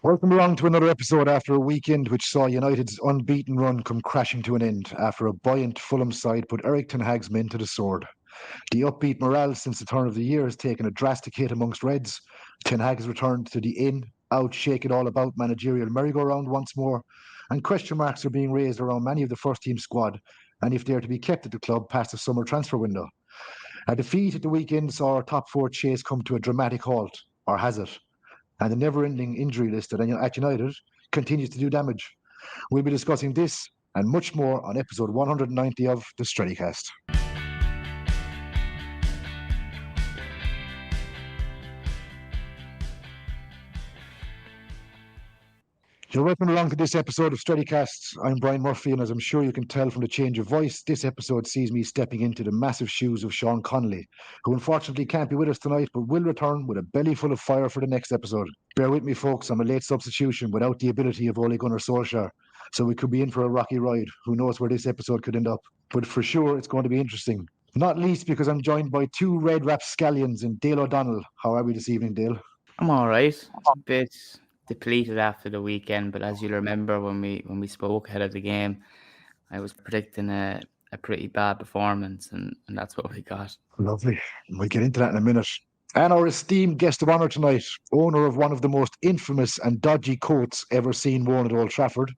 Welcome along to another episode after a weekend which saw United's unbeaten run come crashing to an end after a buoyant Fulham side put Erik Ten Hag's men to the sword. The upbeat morale since the turn of the year has taken a drastic hit amongst Reds. Ten Hag has returned to the in-out, shake-it-all-about managerial merry-go-round once more, and question marks are being raised around many of the first-team squad and if they are to be kept at the club past the summer transfer window. A defeat at the weekend saw our top four chase come to a dramatic halt, or has it? And the never-ending injury list at United continues to do damage. We'll be discussing this and much more on episode 190 of the Strettycast. You're welcome along to this episode of Strettycast. I'm Brian Murphy, and as I'm sure you can tell from the change of voice, this episode sees me stepping into the massive shoes of Sean Connolly, who unfortunately can't be with us tonight, but will return with a belly full of fire for the next episode. Bear with me, folks, I'm a late substitution without the ability of Ole Gunnar Solskjaer, so we could be in for a rocky ride. Who knows where this episode could end up? But for sure, it's going to be interesting. Not least because I'm joined by two red rapscallions in Dale O'Donnell. How are we this evening, Dale? I'm all right. It's a bit depleted after the weekend, but as you'll remember when we spoke ahead of the game, I was predicting a pretty bad performance, and that's what we got. Lovely. We'll get into that in a minute. And our esteemed guest of honour tonight, owner of one of the most infamous and dodgy coats ever seen worn at Old Trafford,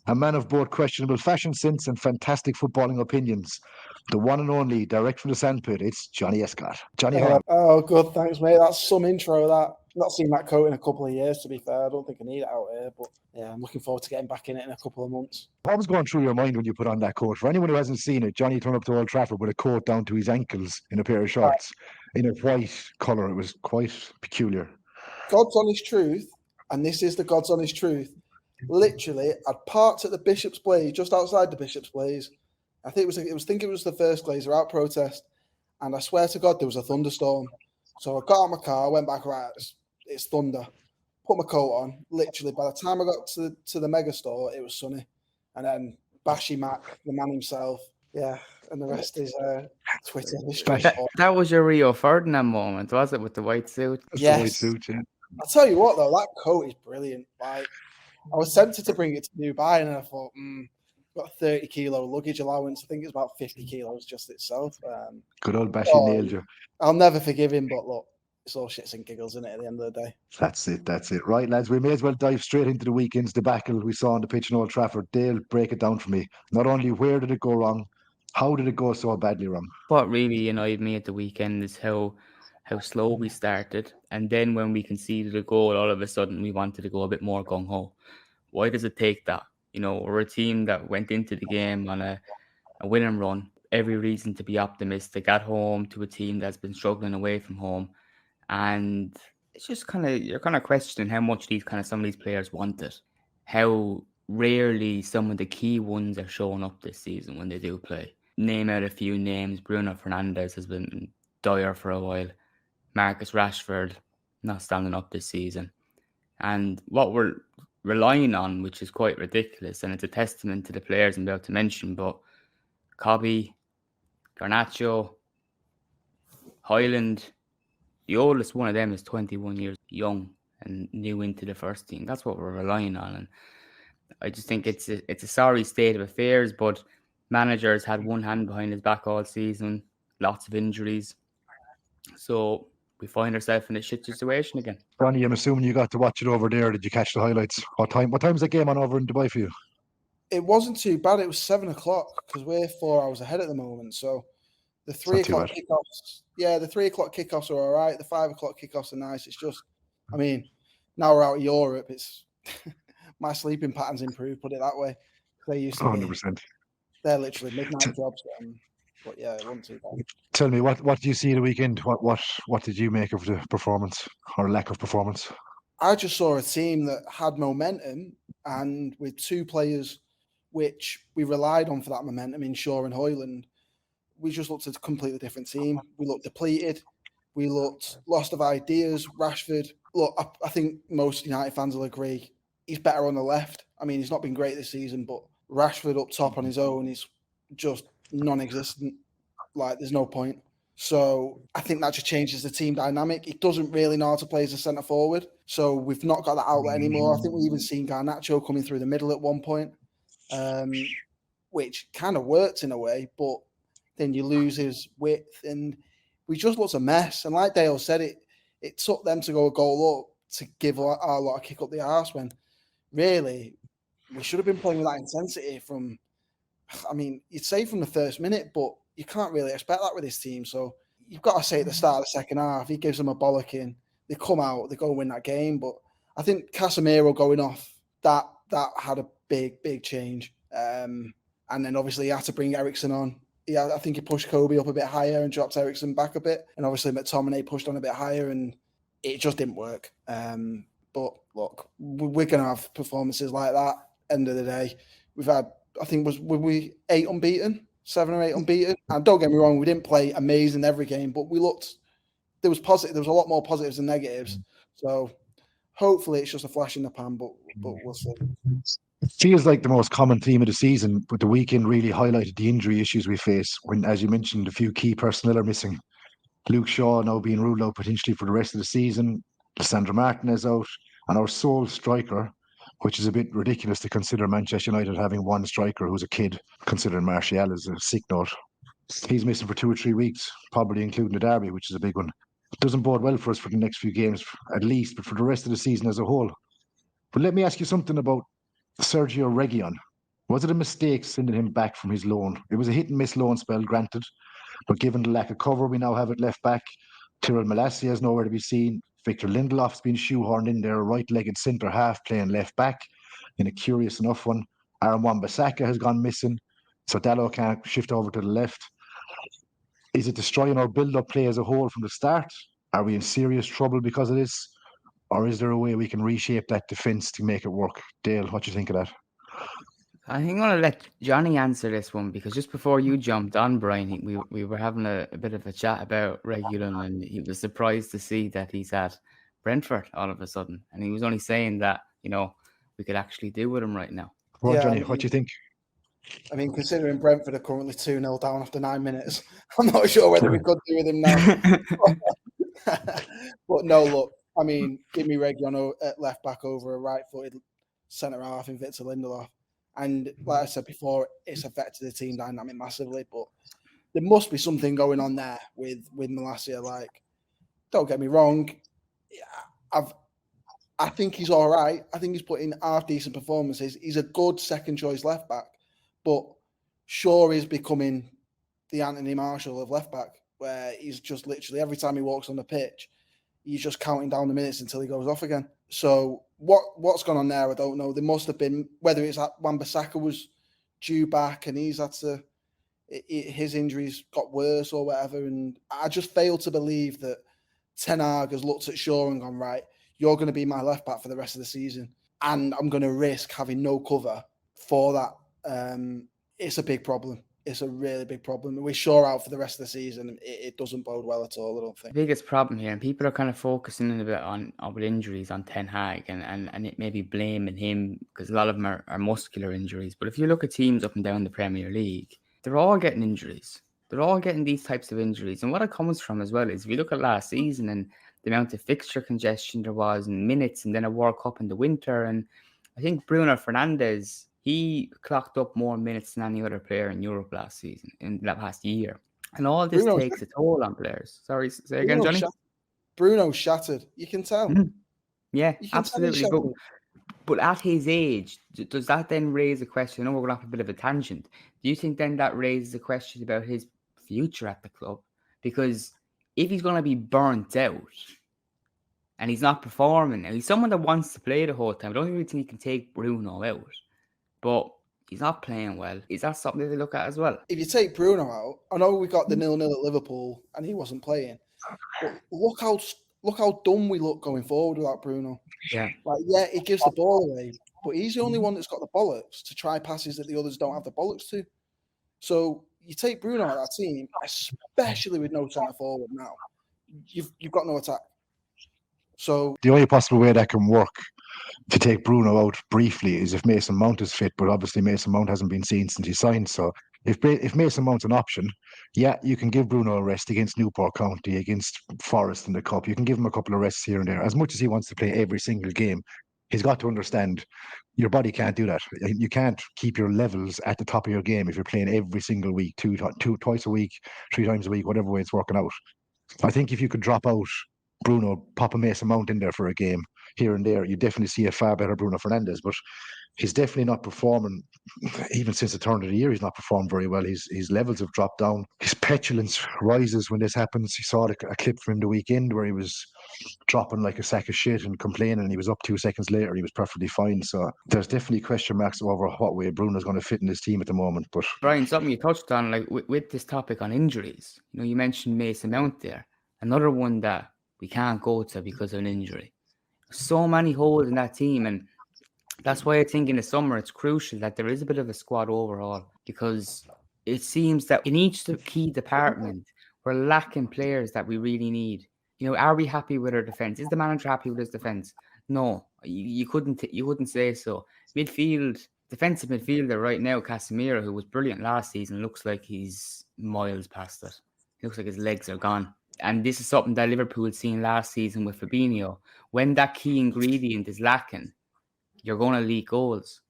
a man of both questionable fashion sense and fantastic footballing opinions, the one and only, direct from the sandpit, it's Jonny Escott. Johnny, how are you? Oh, good, thanks, mate. That's some intro, that. Not seen that coat in a couple of years, to be fair. I don't think I need it out here, but yeah, I'm looking forward to getting back in it in a couple of months. What was going through your mind when you put on that coat? For anyone who hasn't seen it, Johnny turned up to Old Trafford with a coat down to his ankles in a pair of shorts in a white colour. It was quite peculiar. God's honest truth, and this is the God's honest truth. Literally, I'd parked at the Bishop's Blaze, just outside the Bishop's Blaze. I think it was the first Glazer out protest, and I swear to God there was a thunderstorm. So I got out of my car, went back, right, it's thunder. Put my coat on. Literally, by the time I got to the mega store, it was sunny. And then Bashy Mac, the man himself, yeah, and the rest is Twitter. That was your Rio Ferdinand moment, was it, with the white suit? Yes. The white suit, yeah. I'll tell you what, though, that coat is brilliant. Like, I was tempted to bring it to Dubai, and I thought, got a 30 kilo luggage allowance. I think it's about 50 kilos just itself. Good old Bashy nailed you. I'll never forgive him, but look, it's all shits and giggles, isn't it, at the end of the day? That's it. Right, lads, we may as well dive straight into the weekend's debacle we saw on the pitch in Old Trafford. Dale, break it down for me. Not only where did it go wrong, how did it go so badly wrong? What really annoyed me at the weekend is how slow we started, and then when we conceded a goal, all of a sudden we wanted to go a bit more gung-ho. Why does it take that? You know, we're a team that went into the game on a win and run. Every reason to be optimistic at home to a team that's been struggling away from home. And it's just you're kind of questioning how much some of these players want it. How rarely some of the key ones are showing up this season when they do play. Name out a few names. Bruno Fernandes has been dire for a while. Marcus Rashford not standing up this season. And what we're relying on, which is quite ridiculous, and it's a testament to the players I'm about to mention, but Cobby, Garnacho, Highland, the oldest one of them is 21 years young and new into the first team. That's what we're relying on. And I just think it's a sorry state of affairs, but managers had one hand behind his back all season, lots of injuries. So we find ourselves in a shit situation again. Ronnie, I'm assuming you got to watch it over there. Did you catch the highlights? What time's that game on over in Dubai for you? It wasn't too bad. It was 7 o'clock because we're 4 hours ahead at the moment. So the 3 o'clock kickoffs, the 3 o'clock kickoffs are all right. The 5 o'clock kickoffs are nice. It's just, I mean, now we're out of Europe. It's my sleeping pattern's improved. Put it that way. They used to 100%. They're literally midnight jobs. But yeah, it wasn't too bad. Tell me, what did you see the weekend? What did you make of the performance or lack of performance? I just saw a team that had momentum, and with two players which we relied on for that momentum in Shaw and Hoyland, we just looked at a completely different team. We looked depleted. We looked lost of ideas. Rashford, look, I think most United fans will agree, he's better on the left. I mean, he's not been great this season, but Rashford up top on his own is just non-existent. Like, there's no point. So I think that just changes the team dynamic. He doesn't really know how to play as a centre forward. So we've not got that outlet anymore. I think we even seen Garnacho coming through the middle at one point, which kind of worked in a way, but then you lose his width and we just looked a mess. And like Dale said, it took them to go a goal up to give our lot a kick up the arse when really we should have been playing with that intensity from, I mean, you'd say from the first minute, but you can't really expect that with this team. So you've got to say at the start of the second half, he gives them a bollocking. They come out, they go and win that game. But I think Casemiro going off, that had a big change. And then obviously he had to bring Eriksen on. I think he pushed Kobe up a bit higher and dropped Eriksen back a bit. And obviously McTominay pushed on a bit higher and it just didn't work. But look, we're going to have performances like that. End of the day, we've had, I think, were we 8 unbeaten? 7 or 8 unbeaten? And don't get me wrong, we didn't play amazing every game, but we looked, there was a lot more positives than negatives. So hopefully it's just a flash in the pan, but we'll see. It feels like the most common theme of the season, but the weekend really highlighted the injury issues we face when, as you mentioned, a few key personnel are missing. Luke Shaw now being ruled out potentially for the rest of the season, Lissandro Martinez out, and our sole striker, which is a bit ridiculous to consider Manchester United having one striker who's a kid, considering Martial is a sick note. He's missing for 2 or 3 weeks, probably including the derby, which is a big one. It doesn't bode well for us for the next few games, at least, but for the rest of the season as a whole. But let me ask you something about Sergio Reguilon. Was it a mistake sending him back from his loan? It was a hit and miss loan spell, granted, but given the lack of cover we now have at left back, Tyrell Malacia is nowhere to be seen. Victor Lindelof's been shoehorned in there, a right-legged centre half playing left back in a curious enough one. Aaron Wan-Bissaka has gone missing, so Dalot can't shift over to the left. Is it destroying our build-up play as a whole from the start? Are we in serious trouble because of this? Or is there a way we can reshape that defence to make it work? Dale, what do you think of that? I think I'm going to let Johnny answer this one because just before you jumped on, Brian, we were having a bit of a chat about Reguilon and he was surprised to see that he's at Brentford all of a sudden. And he was only saying that, we could actually do with him right now. Well, yeah, Johnny, what do you think? I mean, considering Brentford are currently 2-0 down after 9 minutes, I'm not sure whether we could do with him now. But no, look, I mean, give me Reguilon at left back over a right-footed centre half in Victor Lindelof. And like I said before, it's affected the team dynamic massively. But there must be something going on there with Malacia. Like, don't get me wrong, I think he's all right. I think he's put in half-decent performances. He's a good second-choice left back. But Shaw is becoming the Anthony Marshall of left back, where he's just literally, every time he walks on the pitch, he's just counting down the minutes until he goes off again. So what's gone on there, I don't know. There must have been, whether it's that Wan-Bissaka was due back and he's had to, his injuries got worse or whatever. And I just fail to believe that Ten Hag has looked at Shaw and gone, right, you're going to be my left back for the rest of the season. And I'm going to risk having no cover for that. It's a big problem. It's a really big problem. We're Shaw out for the rest of the season. It doesn't bode well at all, I don't think. The biggest problem here, and people are kind of focusing a bit on with injuries on Ten Hag and it may be blaming him because a lot of them are muscular injuries. But if you look at teams up and down the Premier League, they're all getting injuries. They're all getting these types of injuries. And what it comes from as well is if you look at last season and the amount of fixture congestion there was in minutes and then a World Cup in the winter. And I think Bruno Fernandes, he clocked up more minutes than any other player in Europe last season, in that past year. And all this takes a toll on players. Sorry, say again, Johnny? Bruno's shattered. You can tell. Mm-hmm. Yeah, absolutely. But at his age, does that then raise a question? I know we're going to have a bit of a tangent. Do you think then that raises a question about his future at the club? Because if he's going to be burnt out and he's not performing, and he's someone that wants to play the whole time, I don't really think he can take Bruno out. But he's not playing well. Is that something to look at as well? If you take Bruno out, I know we got the 0-0 at Liverpool and he wasn't playing. But look how dumb we look going forward without Bruno. Yeah. Like, yeah, he gives the ball away, but he's the only one that's got the bollocks to try passes that the others don't have the bollocks to. So you take Bruno out of that team, especially with no centre forward now, you've got no attack. So the only possible way that can work to take Bruno out briefly is if Mason Mount is fit, but obviously Mason Mount hasn't been seen since he signed, so If Mason Mount's an option, yeah, you can give Bruno a rest against Newport County, against Forest in the Cup. You can give him a couple of rests here and there. As much as he wants to play every single game, he's got to understand your body can't do that. You can't keep your levels at the top of your game if you're playing every single week, twice a week, 3 times a week, whatever way it's working out. I think if you could drop out Bruno, pop a Mason Mount in there for a game here and there, you definitely see a far better Bruno Fernandes. But he's definitely not performing. Even since the turn of the year, he's not performed very well. His levels have dropped down. His petulance rises when this happens. You saw a clip from him the weekend where he was dropping like a sack of shit and complaining, and he was up 2 seconds later. He was perfectly fine. So there's definitely question marks over what way Bruno's going to fit in this team at the moment. But Brian, something you touched on, like with this topic on injuries, you mentioned Mason Mount there. Another one that we can't go to because of an injury. So many holes in that team, and that's why I think in the summer it's crucial that there is a bit of a squad overhaul, because it seems that in each key department we're lacking players that we really need. Are we happy with our defense? Is the manager happy with his defense? No, you couldn't say so. Defensive midfielder right now, Casemiro, who was brilliant last season, looks like he's miles past it. It looks like his legs are gone. And this is something that Liverpool had seen last season with Fabinho. When that key ingredient is lacking, you're going to leak goals.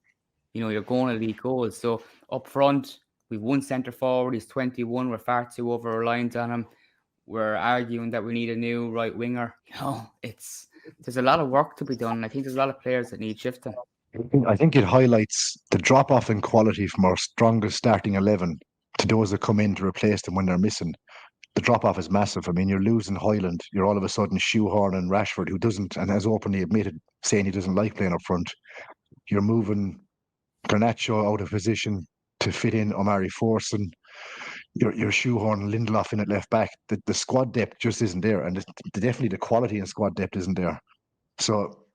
You're going to leak goals. So up front, we've one centre forward. He's 21. We're far too over-reliant on him. We're arguing that we need a new right winger. There's a lot of work to be done. I think there's a lot of players that need shifting. I think it highlights the drop-off in quality from our strongest starting 11 to those that come in to replace them when they're missing. The drop-off is massive. I mean, you're losing Highland. You're all of a sudden shoehorning Rashford, who doesn't, and has openly admitted, saying he doesn't like playing up front. You're moving Garnacho out of position to fit in Omari Forson. You're shoehorning Lindelof in at left back. The squad depth just isn't there, and definitely the quality in squad depth isn't there. So,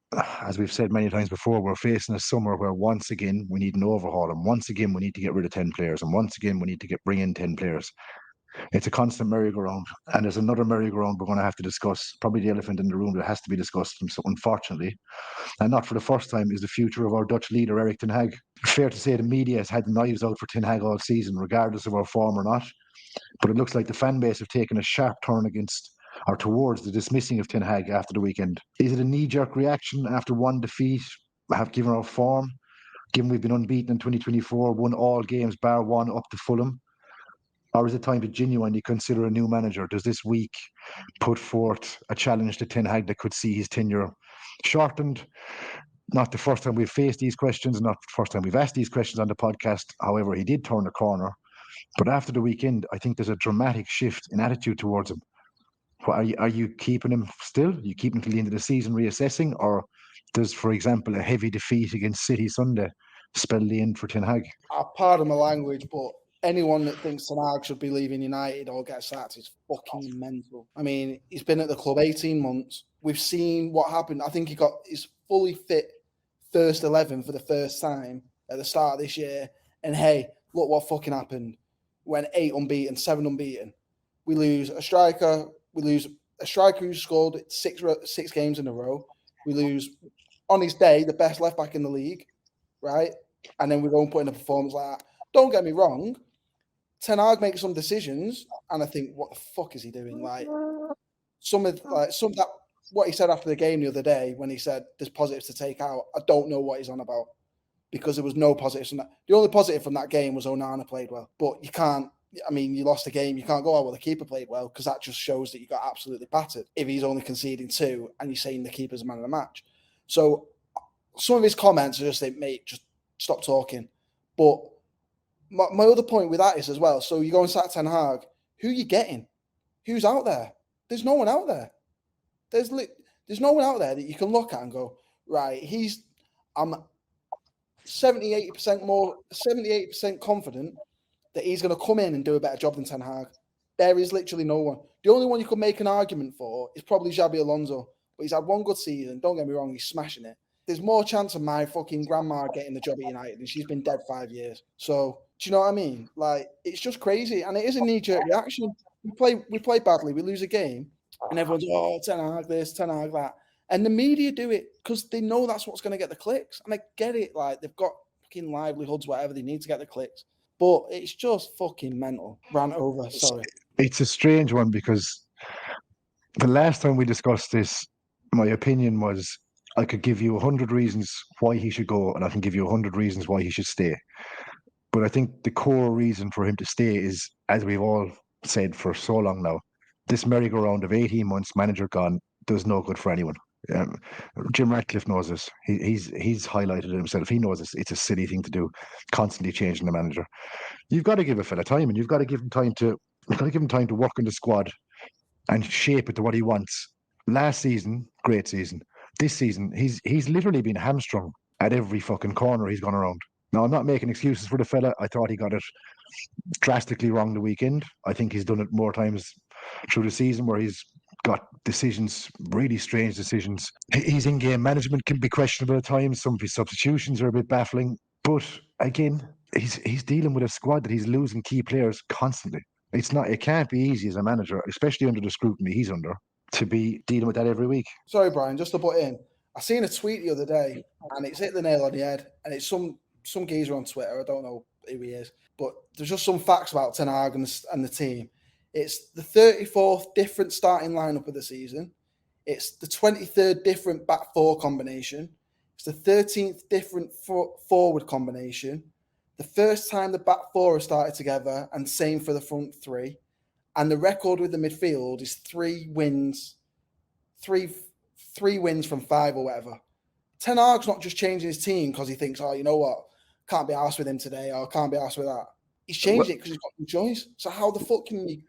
as we've said many times before, we're facing a summer where once again we need an overhaul, and once again we need to get rid of 10 players, and once again we need to bring in 10 players. It's a constant merry-go-round, and there's another merry-go-round we're going to have to discuss. Probably the elephant in the room that has to be discussed, unfortunately, and not for the first time, is the future of our Dutch leader, Erik Ten Hag. Fair to say the media has had knives out for Ten Hag all season, regardless of our form or not. But it looks like the fan base have taken a sharp turn towards the dismissing of Ten Hag after the weekend. Is it a knee-jerk reaction after one defeat, given our form, given we've been unbeaten in 2024, won all games bar one up to Fulham? Or is it time to genuinely consider a new manager? Does this week put forth a challenge to Ten Hag that could see his tenure shortened? Not the first time we've faced these questions, not the first time we've asked these questions on the podcast. However, he did turn a corner. But after the weekend, I think there's a dramatic shift in attitude towards him. Are you keeping him still? Are you keeping him till the end of the season reassessing? Or does, for example, a heavy defeat against City Sunday spell the end for Ten Hag? Pardon my language, but anyone that thinks Ten Hag should be leaving United or get sacked is fucking mental. I mean, he's been at the club 18 months. We've seen what happened. I think he got his fully fit first 11 for the first time at the start of this year. And hey, look what fucking happened. Went 8 unbeaten, 7 unbeaten. We lose a striker. We lose a striker who scored 6 games in a row. We lose, on his day, the best left back in the league, right? And then we go and put in a performance like that. Don't get me wrong. Ten Hag makes some decisions, and I think, what the fuck is he doing? Like what he said after the game the other day when he said there's positives to take out. I don't know what he's on about, because there was no positives from that. The only positive from that game was Onana played well, but you can't. I mean, you lost the game. You can't go, oh, well, the keeper played well, because that just shows that you got absolutely battered if he's only conceding 2 and you're saying the keeper's man of the match. So some of his comments are just like, mate, just stop talking. But my other point with that is as well, so you go and sack Ten Hag, who are you getting? Who's out there? There's no one out there. There's no one out there that you can look at and go, right, I'm 78% confident that he's going to come in and do a better job than Ten Hag. There is literally no one. The only one you could make an argument for is probably Xabi Alonso, but he's had one good season. Don't get me wrong, he's smashing it. There's more chance of my fucking grandma getting the job at United, and she's been dead 5 years. So, do you know what I mean? Like, it's just crazy, and it is a knee-jerk reaction. We play badly, we lose a game, and everyone's, oh, Ten Hag this, Ten Hag that. And the media do it because they know that's what's going to get the clicks. And I get it. Like, they've got fucking livelihoods, whatever they need to get the clicks. But it's just fucking mental. Rant over, sorry. It's a strange one because the last time we discussed this, my opinion was I could give you 100 reasons why he should go, and I can give you 100 reasons why he should stay. But I think the core reason for him to stay is, as we've all said for so long now, this merry-go-round of 18 months, manager gone, does no good for anyone. Jim Ratcliffe knows this. He's highlighted it himself. He knows this. It's a silly thing to do, constantly changing the manager. You've got to give a fella time, and you've got to give him time to work in the squad and shape it to what he wants. Last season, great season. This season, he's literally been hamstrung at every fucking corner he's gone around. Now, I'm not making excuses for the fella. I thought he got it drastically wrong the weekend. I think he's done it more times through the season where he's got decisions, really strange decisions. His in-game management can be questionable at times. Some of his substitutions are a bit baffling. But again, he's dealing with a squad that he's losing key players constantly. It can't be easy as a manager, especially under the scrutiny he's under, to be dealing with that every week. Sorry, Brian, just to butt in. I seen a tweet the other day and it's hit the nail on the head. And it's some geezer on Twitter. I don't know who he is. But there's just some facts about Ten Hag and the team. It's the 34th different starting lineup of the season. It's the 23rd different back four combination. It's the 13th different forward combination. The first time the back four have started together, and same for the front three. And the record with the midfield is 3 wins, three wins from 5 or whatever. Ten Hag's not just changing his team because he thinks, oh, you know what, can't be arsed with him today, or can't be arsed with that. He's changed it because he's got no choice. So how the fuck can you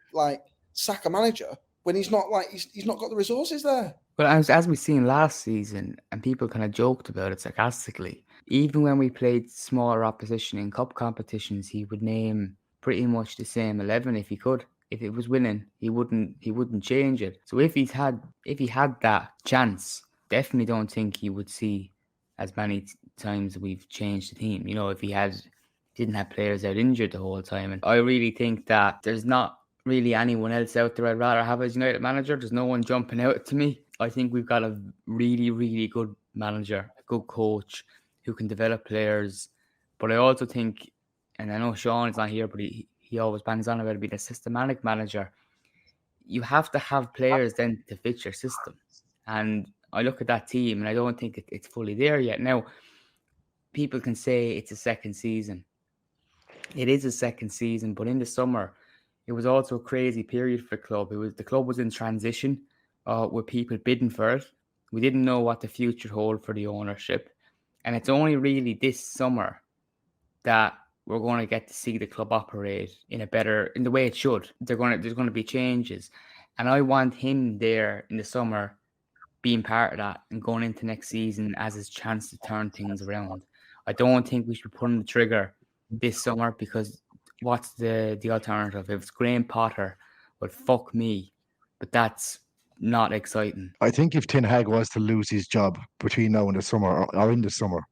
sack a manager when he's not he's not got the resources there? Well, as we've seen last season, and people kind of joked about it sarcastically, even when we played smaller opposition in cup competitions, he would name pretty much the same 11 if he could. If it was winning, he wouldn't change it. So if he had that chance, definitely don't think he would see as many times we've changed the team. You know, if he didn't have players out injured the whole time. And I really think that there's not really anyone else out there I'd rather have as United manager. There's no one jumping out to me. I think we've got a really, really good manager, a good coach who can develop players. But I also think, and I know Sean is not here, but he always bangs on about being a systematic manager. You have to have players then to fit your system. And I look at that team and I don't think it's fully there yet. Now, people can say it's a second season. It is a second season, but in the summer, it was also a crazy period for the club. The club was in transition with people bidding for it. We didn't know what the future held for the ownership. And it's only really this summer that we're going to get to see the club operate in the way it should. There's going to be changes. And I want him there in the summer being part of that and going into next season as his chance to turn things around. I don't think we should be pulling the trigger this summer because what's the alternative? If it's Graham Potter, well, fuck me. But that's not exciting. I think if Ten Hag was to lose his job between now and the summer or in the summer,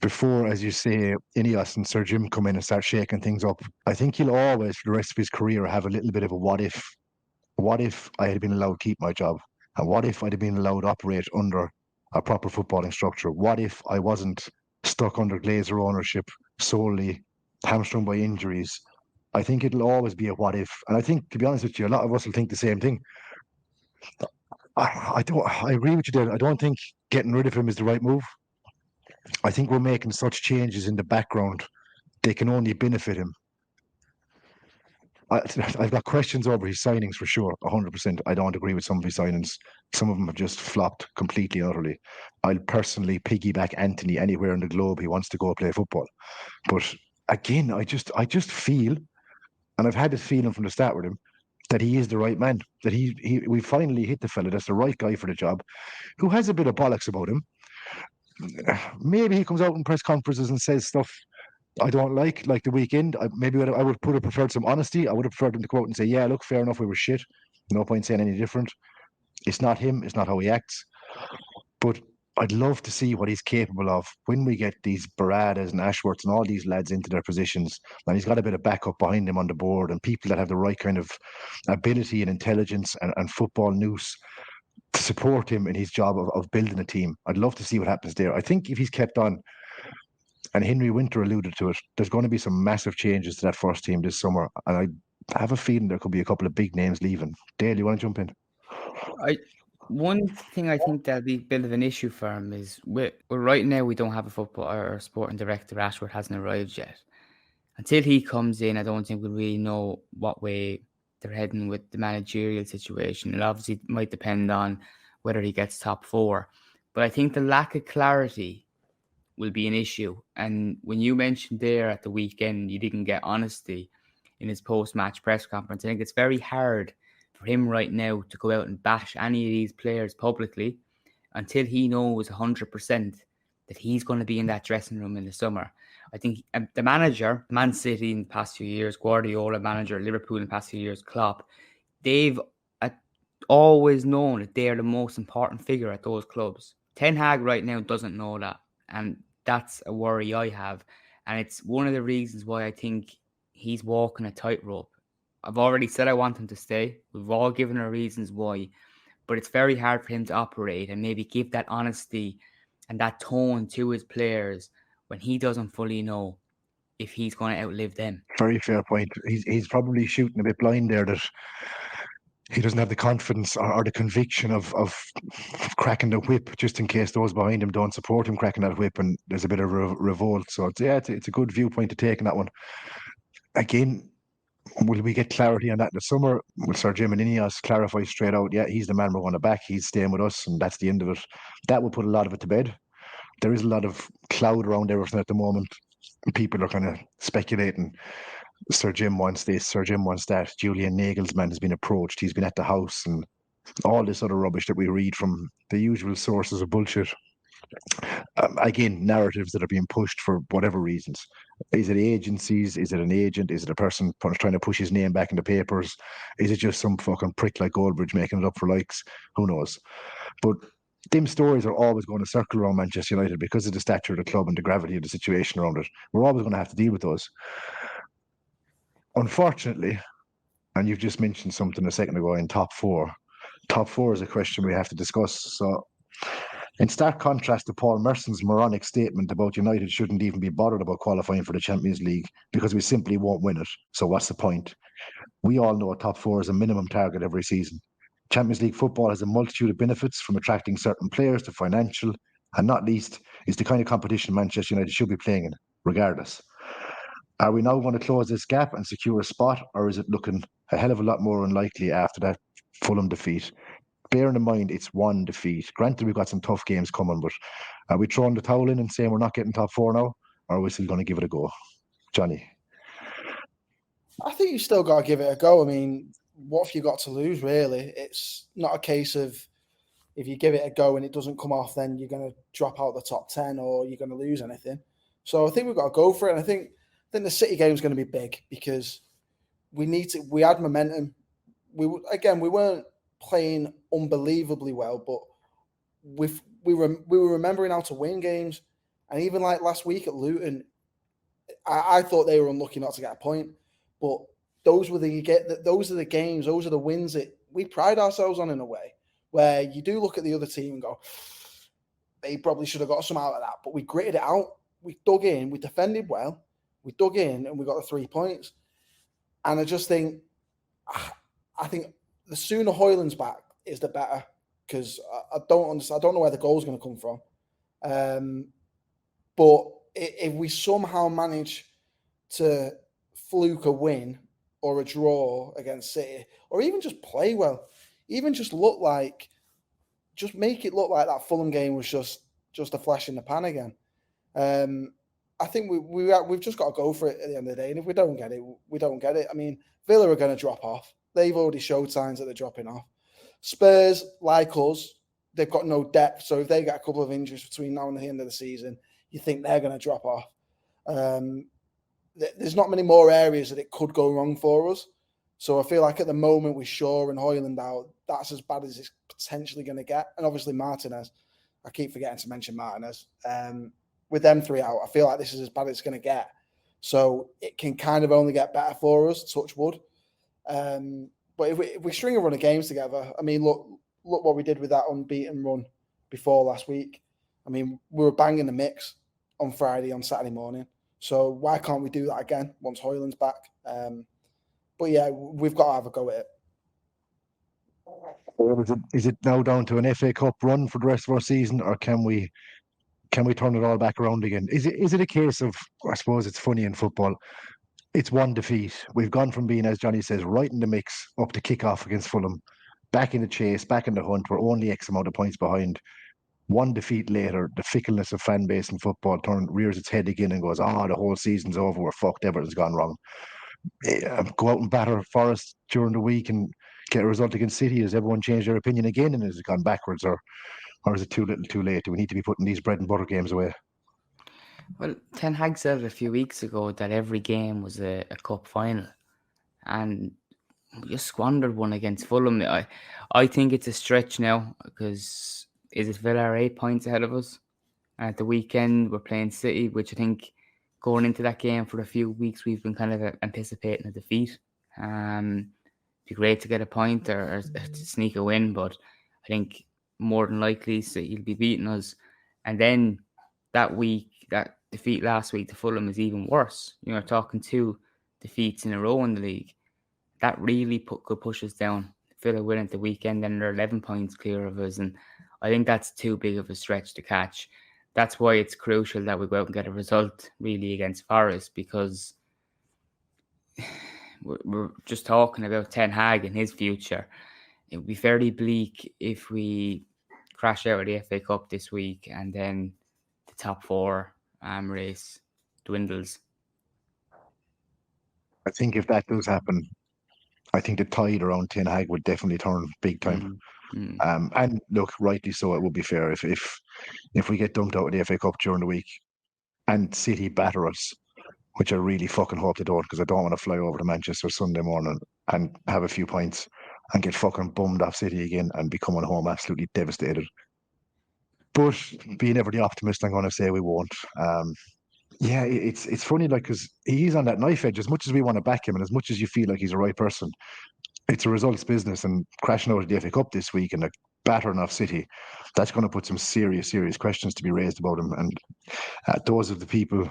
before, as you say, Ineos and Sir Jim come in and start shaking things up, I think he'll always, for the rest of his career, have a little bit of a what if. What if I had been allowed to keep my job? And what if I'd have been allowed to operate under a proper footballing structure? What if I wasn't stuck under Glazer ownership solely, hamstrung by injuries? I think it'll always be a what if. And I think, to be honest with you, a lot of us will think the same thing. I agree with you there. I don't think getting rid of him is the right move. I think we're making such changes in the background, they can only benefit him. I've got questions over his signings for sure, 100%. I don't agree with some of his signings. Some of them have just flopped completely, utterly. I'll personally piggyback Anthony anywhere in the globe he wants to go play football. But again, I just feel, and I've had this feeling from the start with him, that he is the right man. That we finally hit the fella that's the right guy for the job, who has a bit of bollocks about him. Maybe he comes out in press conferences and says stuff I don't like the weekend. I would have preferred some honesty. I would have preferred him to come out and say, yeah, look, fair enough, we were shit. No point saying any different. It's not him. It's not how he acts. But I'd love to see what he's capable of when we get these Baradas and Ashworths and all these lads into their positions. And he's got a bit of backup behind him on the board and people that have the right kind of ability and intelligence and football nous to support him in his job of building a team. I'd love to see what happens there. I think if he's kept on, and Henry Winter alluded to it, there's going to be some massive changes to that first team this summer. And I have a feeling there could be a couple of big names leaving. Dale, you want to jump in? One thing I think that'll be a bit of an issue for him is right now we don't have a football or sporting director. Ashworth hasn't arrived yet. Until he comes in, I don't think we really know what way they're heading with the managerial situation. It obviously might depend on whether he gets top 4. But I think the lack of clarity will be an issue. And when you mentioned there at the weekend, you didn't get honesty in his post-match press conference. I think it's very hard for him right now to go out and bash any of these players publicly until he knows 100% that he's going to be in that dressing room in the summer. I think the manager, Man City in the past few years, Guardiola manager, Liverpool in the past few years, Klopp, they've always known that they're the most important figure at those clubs. Ten Hag right now doesn't know that, and that's a worry I have. And it's one of the reasons why I think he's walking a tightrope. I've already said I want him to stay. We've all given our reasons why, but it's very hard for him to operate and maybe give that honesty and that tone to his players when he doesn't fully know if he's going to outlive them. Very fair point. He's probably shooting a bit blind there, that he doesn't have the confidence or the conviction of cracking the whip, just in case those behind him don't support him cracking that whip, and there's a bit of revolt. So it's a good viewpoint to take in that one. Again, will we get clarity on that in the summer? Will Sir Jim and Ineos clarify straight out, yeah, he's the man we're going to back, he's staying with us, and that's the end of it? That will put a lot of it to bed. There is a lot of cloud around everything at the moment. People are kind of speculating. Sir Jim wants this, Sir Jim wants that. Julian Nagelsmann has been approached. He's been at the house, and all this other rubbish that we read from the usual sources of bullshit. Again, narratives that are being pushed for whatever reasons. Is it agencies? Is it an agent? Is it a person trying to push his name back in the papers? Is it just some fucking prick like Goldbridge making it up for likes? Who knows? But them stories are always going to circle around Manchester United because of the stature of the club and the gravity of the situation around it. We're always going to have to deal with those. Unfortunately, and you've just mentioned something a second ago in top 4. Top 4 is a question we have to discuss. So, in stark contrast to Paul Merson's moronic statement about United shouldn't even be bothered about qualifying for the Champions League because we simply won't win it. So what's the point? We all know top 4 is a minimum target every season. Champions League football has a multitude of benefits, from attracting certain players to financial, and not least is the kind of competition Manchester United should be playing in, regardless. Are we now going to close this gap and secure a spot, or is it looking a hell of a lot more unlikely after that Fulham defeat? Bearing in mind it's one defeat. Granted, we've got some tough games coming, but are we throwing the towel in and saying we're not getting top 4 now, or are we still going to give it a go? Johnny? I think you still got to give it a go. I mean, what have you got to lose, really? It's not a case of if you give it a go and it doesn't come off, then you're going to drop out the top 10 or you're going to lose anything. So I think we've got to go for it. And I think the City game is going to be big because we had momentum. We weren't playing unbelievably well, but we were remembering how to win games. And even like last week at Luton, I thought they were unlucky not to get a point, but those are the games, those are the wins that we pride ourselves on in a way, where you do look at the other team and go, they probably should have got some out of that, but we gritted it out. We dug in, we defended well, we dug in, and we got the 3 points. And I just think, I think the sooner Højlund's back is the better, because I don't know where the goal's going to come from. But if we somehow manage to fluke a win or a draw against City, or even just play well, even just make it look like that Fulham game was just a flash in the pan again. I think we've just got to go for it at the end of the day. And if we don't get it, we don't get it. I mean, Villa are going to drop off. They've already showed signs that they're dropping off. Spurs, like us, they've got no depth. So if they get a couple of injuries between now and the end of the season, you think they're going to drop off. There's not many more areas that it could go wrong for us. So I feel like at the moment with Shaw and Højlund out, that's as bad as it's potentially going to get. And obviously Martinez. I keep forgetting to mention Martinez. With them 3 out, I feel like this is as bad as it's going to get. So it can kind of only get better for us, touch wood. But if we string a run of games together, I mean, look what we did with that unbeaten run before last week. I mean, we were banging the mix on Friday, on Saturday morning. So why can't we do that again once Hoyland's back? But yeah, we've got to have a go at it. Is it now down to an FA Cup run for the rest of our season, or can we turn it all back around again? Is it a case of, I suppose it's funny in football, it's one defeat. We've gone from being, as Johnny says, right in the mix up to kick-off against Fulham, back in the chase, back in the hunt. We're only X amount of points behind. One defeat later, the fickleness of fan base in football rears its head again and goes, the whole season's over, we're fucked, everything's gone wrong. Go out and batter Forest during the week and get a result against City. Has everyone changed their opinion again and has it gone backwards, or is it too little too late? Do we need to be putting these bread and butter games away? Well, Ten Hag said a few weeks ago that every game was a cup final, and we just squandered one against Fulham. I think it's a stretch now, because is it Villa are 8 points ahead of us? And at the weekend, we're playing City, which I think going into that game for a few weeks, we've been kind of anticipating a defeat. It'd be great to get a point or to sneak a win, but I think more than likely City will be beating us. And then that week, that defeat last week to Fulham is even worse. You're talking 2 defeats in a row in the league. That really could push us down. Villa win at the weekend, and they're 11 points clear of us, and I think that's too big of a stretch to catch. That's why it's crucial that we go out and get a result really against Forest, because we're just talking about Ten Hag and his future. It would be fairly bleak if we crash out of the FA Cup this week and then the top 4 race dwindles. I think if that does happen, I think the tide around Ten Hag would definitely turn big time. And look, rightly so, it would be fair if we get dumped out of the FA Cup during the week and City batter us, which I really fucking hope they don't, because I don't want to fly over to Manchester Sunday morning and have a few pints and get fucking bummed off City again and be coming home absolutely devastated. But being ever the optimist, I'm going to say we won't. Yeah, it's funny, like, because he's on that knife edge. As much as we want to back him and as much as you feel like he's the right person, it's a results business, and crashing out of the FA Cup this week and battering off City, that's going to put some serious questions to be raised about him. And those of the people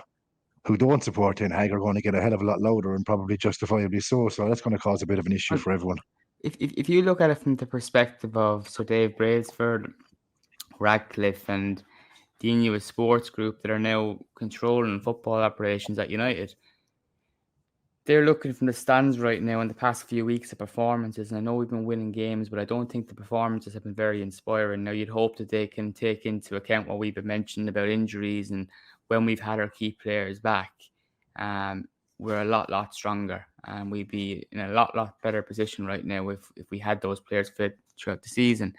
who don't support Ten Hag are going to get a hell of a lot louder, and probably justifiably so. So that's going to cause a bit of an issue for everyone. If you look at it from the perspective of Sir Dave Brailsford, Radcliffe, and the Inuit Sports Group that are now controlling football operations at United, they're looking from the stands right now in the past few weeks at performances. And I know we've been winning games, but I don't think the performances have been very inspiring. Now, you'd hope that they can take into account what we've been mentioning about injuries, and when we've had our key players back, we're a lot stronger, and we'd be in a lot better position right now if we had those players fit throughout the season.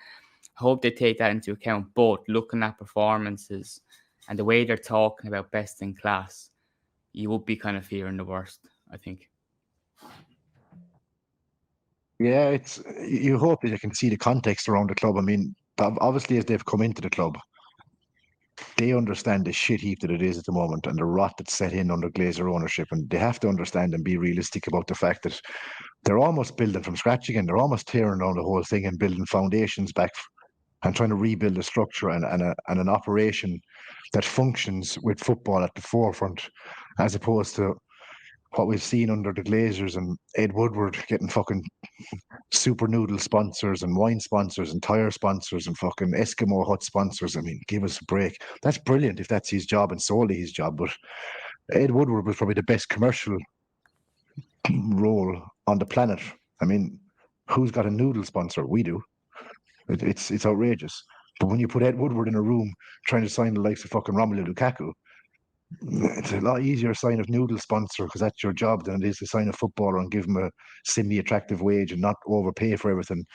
I hope they take that into account. But looking at performances and the way they're talking about best in class, you would be kind of fearing the worst, I think. Yeah, you hope that you can see the context around the club. I mean, obviously, as they've come into the club, they understand the shit heap that it is at the moment and the rot that's set in under Glazer ownership, and they have to understand and be realistic about the fact that they're almost building from scratch again. They're almost tearing down the whole thing and building foundations back and trying to rebuild a structure and an operation that functions with football at the forefront, as opposed to what we've seen under the Glazers and Ed Woodward getting fucking super noodle sponsors and wine sponsors and tire sponsors and fucking Eskimo hut sponsors. I mean, give us a break. That's brilliant if that's his job and solely his job, but Ed Woodward was probably the best commercial role on the planet. I mean, who's got a noodle sponsor? We do. It's outrageous. But when you put Ed Woodward in a room trying to sign the likes of fucking Romelu Lukaku, it's a lot easier to sign a noodle sponsor, because that's your job, than it is to sign a footballer and give him a semi-attractive wage and not overpay for everything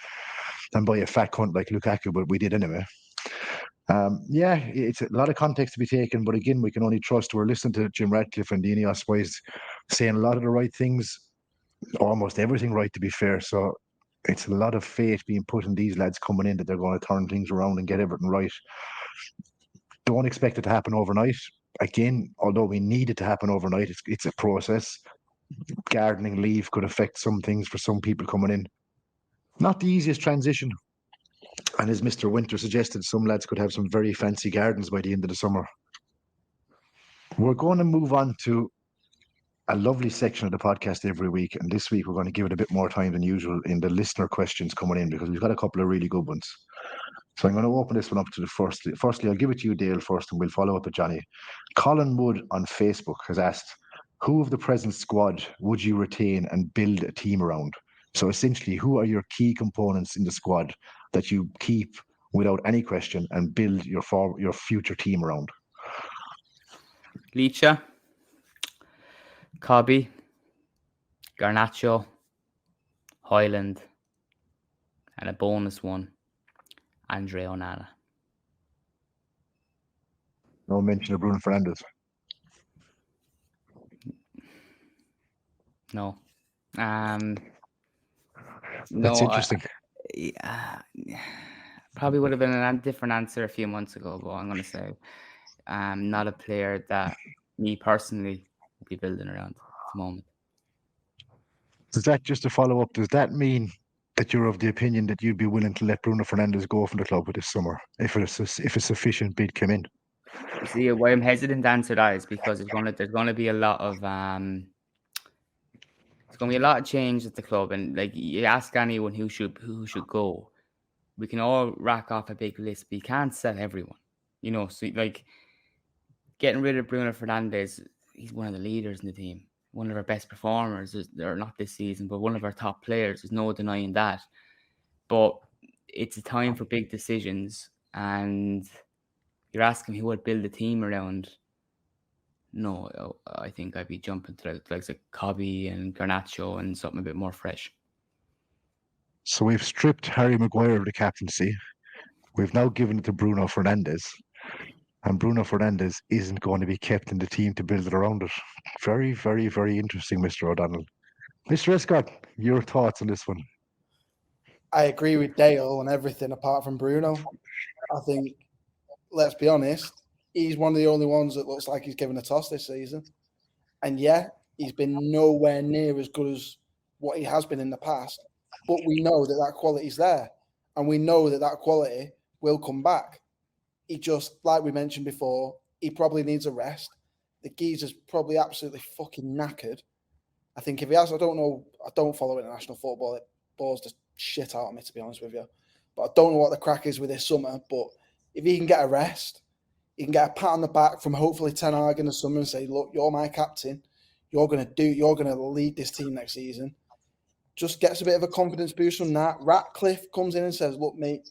than buy a fat cunt like Lukaku, but we did anyway. Yeah, it's a lot of context to be taken, but again, we can only trust. We're listening to Jim Radcliffe and the Ineos boys saying a lot of the right things, almost everything right, to be fair. So it's a lot of faith being put in these lads coming in that they're going to turn things around and get everything right. Don't expect it to happen overnight. Again, although we need it to happen overnight, it's a process. Gardening leave could affect some things for some people coming in. Not the easiest transition. And as Mr. Winter suggested, some lads could have some very fancy gardens by the end of the summer. We're going to move on to a lovely section of the podcast every week. And this week, we're going to give it a bit more time than usual in the listener questions coming in because we've got a couple of really good ones. So I'm going to open this one up to the first. Firstly, I'll give it to you, Dale, first, and we'll follow up with Johnny. Colin Wood on Facebook has asked, who of the present squad would you retain and build a team around? So essentially, who are your key components in the squad that you keep without any question and build your future team around? Licha, Cobby, Garnacho, Hoyland, and a bonus one, Andre Onana. No mention of Bruno Fernandes. No. That's interesting. Probably would have been a different answer a few months ago, but I'm going to say not a player that me personally would be building around at the moment. Does that, just to follow up, does that mean that you're of the opinion that you'd be willing to let Bruno Fernandes go from the club this summer if a sufficient bid came in? You see, why I'm hesitant to answer that is because there's going to be a lot of change at the club, and like you ask anyone who should go, we can all rack off a big list, but you can't sell everyone, you know. So like getting rid of Bruno Fernandes, he's one of the leaders in the team, one of our best performers, or not this season, but one of our top players. There's no denying that. But it's a time for big decisions, and you're asking who I'd build a team around. No, I think I'd be jumping to like Cobby and Garnacho and something a bit more fresh. So we've stripped Harry Maguire of the captaincy. We've now given it to Bruno Fernandes. And Bruno Fernandes isn't going to be kept in the team to build it around it. Very, very, very interesting, Mr. O'Donnell. Mr. Escott, your thoughts on this one? I agree with Dale on everything apart from Bruno. I think, let's be honest, he's one of the only ones that looks like he's given a toss this season. And yeah, he's been nowhere near as good as what he has been in the past. But we know that quality's there. And we know that quality will come back. He just, like we mentioned before, he probably needs a rest. The geezer's probably absolutely fucking knackered. I think if he has, I don't know, I don't follow international football. It bores the shit out of me, to be honest with you. But I don't know what the crack is with this summer. But if he can get a rest, he can get a pat on the back from hopefully Ten Hag in the summer and say, look, you're my captain. You're going to lead this team next season. Just gets a bit of a confidence boost from that. Ratcliffe comes in and says, look, mate,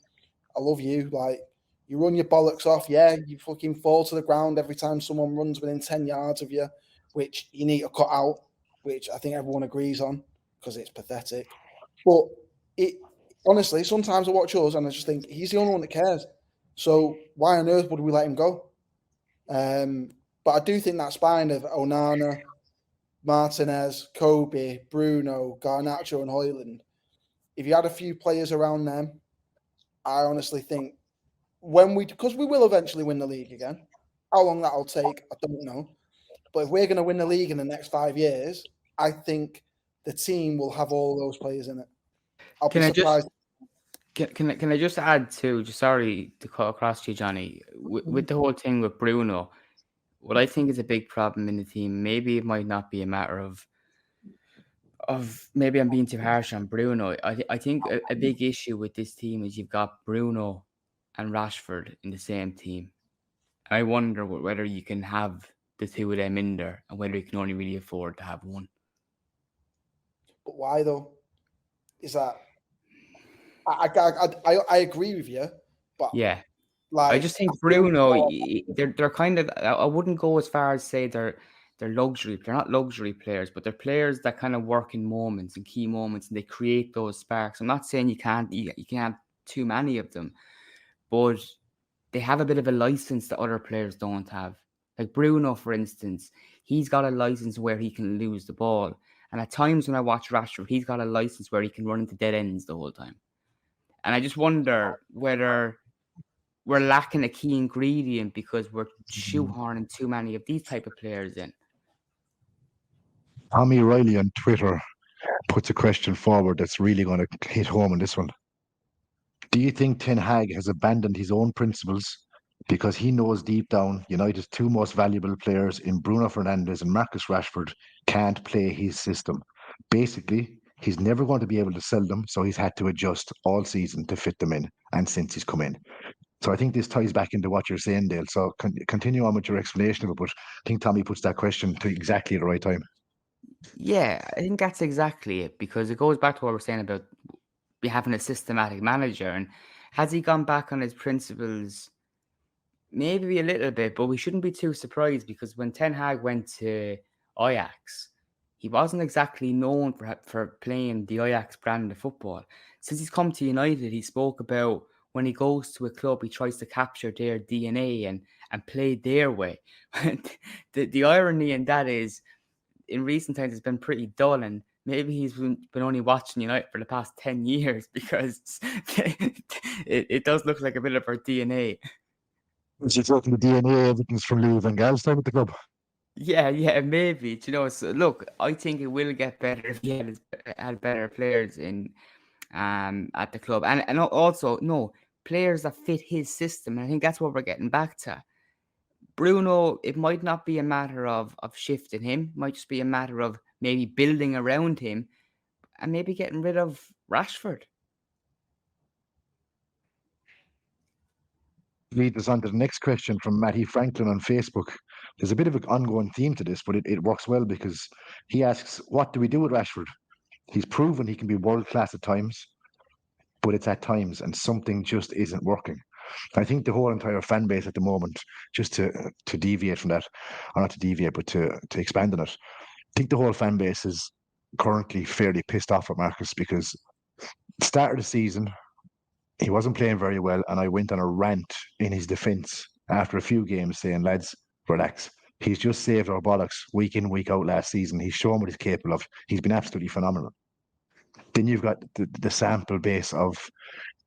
I love you. Like, you run your bollocks off. Yeah, you fucking fall to the ground every time someone runs within 10 yards of you, which you need to cut out, which I think everyone agrees on because it's pathetic. But honestly, sometimes I watch us and I just think he's the only one that cares. So why on earth would we let him go? But I do think that spine of Onana, Martinez, Kobe, Bruno, Garnacho, and Hoyland, if you had a few players around them, I honestly think because we will eventually win the league again. How long that'll take, I don't know. But if we're going to win the league in the next 5 years, I think the team will have all those players in it. I'll be surprised. Can I just add to, sorry to cut across to you, Johnny, with the whole thing with Bruno, what I think is a big problem in the team, maybe it might not be a matter of maybe I'm being too harsh on Bruno. I think a big issue with this team is you've got Bruno and Rashford in the same team. I wonder whether you can have the two of them in there and whether you can only really afford to have one. But why though? Is that I agree with you, but yeah, like I just think Bruno, they're kind of, I wouldn't go as far as say they're luxury. They're not luxury players, but they're players that kind of work in moments and key moments, and they create those sparks. I'm not saying you can't have too many of them, but they have a bit of a license that other players don't have. Like Bruno, for instance, he's got a license where he can lose the ball. And at times when I watch Rashford, he's got a license where he can run into dead ends the whole time. And I just wonder whether we're lacking a key ingredient because we're shoehorning too many of these type of players in. Tommy Riley on Twitter puts a question forward that's really going to hit home in this one. Do you think Ten Hag has abandoned his own principles because he knows deep down United's two most valuable players in Bruno Fernandes and Marcus Rashford can't play his system. Basically, he's never going to be able to sell them, so he's had to adjust all season to fit them in, and since he's come in. So I think this ties back into what you're saying, Dale. So continue on with your explanation of it, but I think Tommy puts that question to exactly the right time. Yeah, I think that's exactly it, because it goes back to what we're saying about having a systematic manager. And has he gone back on his principles? Maybe a little bit, but we shouldn't be too surprised, because when Ten Hag went to Ajax, he wasn't exactly known for playing the Ajax brand of football. Since he's come to United, he spoke about when he goes to a club, he tries to capture their DNA and play their way. The irony in that is, in recent times, it's been pretty dull, and maybe he's been only watching United for the past 10 years, because it does look like a bit of our DNA. You're talking the DNA, everything's from Louis van Gaal's time at the club. Yeah, maybe. So look, I think it will get better if he had better players in at the club, and also players that fit his system. And I think that's what we're getting back to. Bruno, it might not be a matter of shifting him; it might just be a matter of maybe building around him, and maybe getting rid of Rashford. Lead us on to the next question from Matty Franklin on Facebook. There's a bit of an ongoing theme to this, but it works well because he asks, what do we do with Rashford? He's proven he can be world class at times, but it's at times and something just isn't working. I think the whole entire fan base at the moment, just to deviate from that, or not to deviate, but to expand on it, I think the whole fan base is currently fairly pissed off at Marcus because start of the season, he wasn't playing very well, and I went on a rant in his defence after a few games saying, lads, relax. He's just saved our bollocks week in, week out last season. He's shown what he's capable of. He's been absolutely phenomenal. Then you've got the sample base of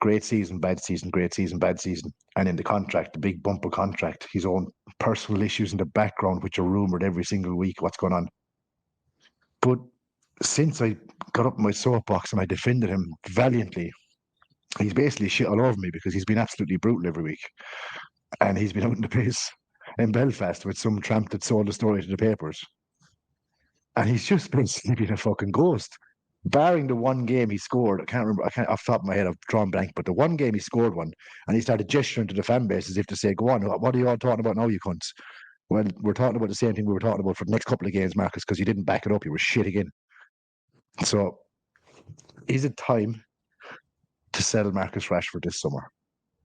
great season, bad season, great season, bad season. And in the contract, the big bumper contract, his own personal issues in the background, which are rumoured every single week, what's going on. But since I got up in my soapbox and I defended him valiantly, he's basically shit all over me because he's been absolutely brutal every week. And he's been out in the piss in Belfast with some tramp that sold the story to the papers. And he's just basically been a fucking ghost. Barring the one game he scored, I can't remember, off the top of my head, I've drawn blank, but the one game he scored one, and he started gesturing to the fan base as if to say, go on, what are you all talking about now, you cunts? Well, we're talking about the same thing we were talking about for the next couple of games, Marcus, because you didn't back it up, you were shit again. So, is it time to sell Marcus Rashford this summer?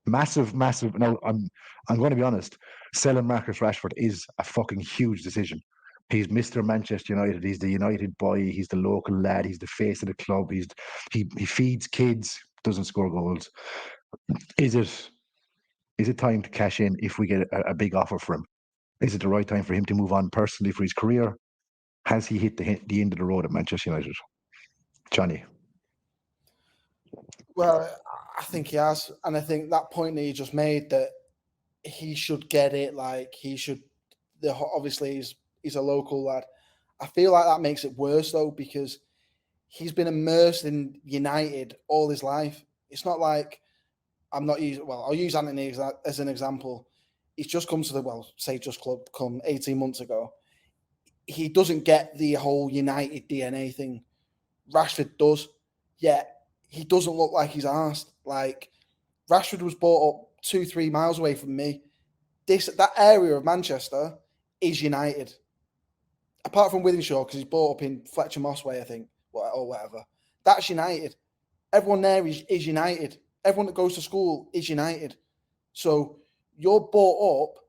Massive. Now, I'm going to be honest. Selling Marcus Rashford is a fucking huge decision. He's Mr. Manchester United. He's the United boy. He's the local lad. He's the face of the club. He feeds kids. Doesn't score goals. Is it time to cash in if we get a big offer for him? Is it the right time for him to move on personally for his career? Has he hit the end of the road at Manchester United? Jonny. Well, I think he has. And I think that point that he just made, that he should get it, like he should, obviously he's a local lad. I feel like that makes it worse though, because he's been immersed in United all his life. It's not like I'll use Anthony as an example. He's just come to just club come 18 months ago. He doesn't get the whole United DNA thing. Rashford does, yet he doesn't look like he's arsed. Like, Rashford was brought up 2-3 miles away from me. That area of Manchester is United. Apart from Withenshaw, because he's brought up in Fletcher Moss Way, I think, or whatever. That's United. Everyone there is United. Everyone that goes to school is United. So you're brought up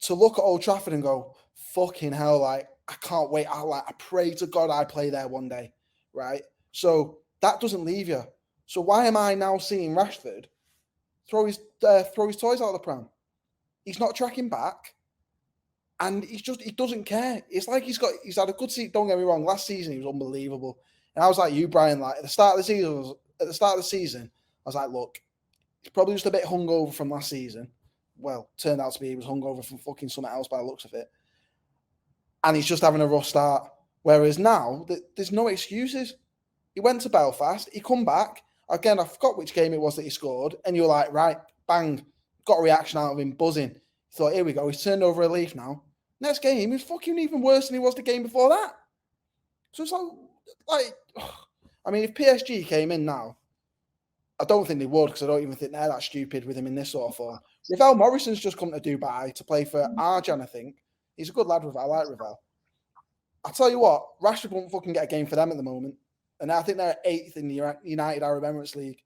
to look at Old Trafford and go, fucking hell, like, I can't wait. I pray to God I play there one day, right? So that doesn't leave you. So why am I now seeing Rashford throw his toys out of the pram? He's not tracking back, and he doesn't care. It's like he's had a good season. Don't get me wrong. Last season he was unbelievable, and I was like you, Brian. Like at the start of the season, I was like, look, he's probably just a bit hungover from last season. Well, turned out to be he was hungover from fucking something else by the looks of it, and he's just having a rough start. Whereas now, there's no excuses. He went to Belfast. He come back again. I forgot which game it was that he scored, and you're like, right, bang, got a reaction out of him, buzzing. Thought, here we go, he's turned over a leaf now. Next game, he's fucking even worse than he was the game before that. So it's like, I mean, if PSG came in now, I don't think they would, because I don't even think they're that stupid with him in this sort of form. Ravel Morrison's just come to Dubai to play for Arjan, I think. He's a good lad, Ravel. I like Ravel. I tell you what, Rashford won't fucking get a game for them at the moment. And I think they're 8th in the United Arab Emirates League.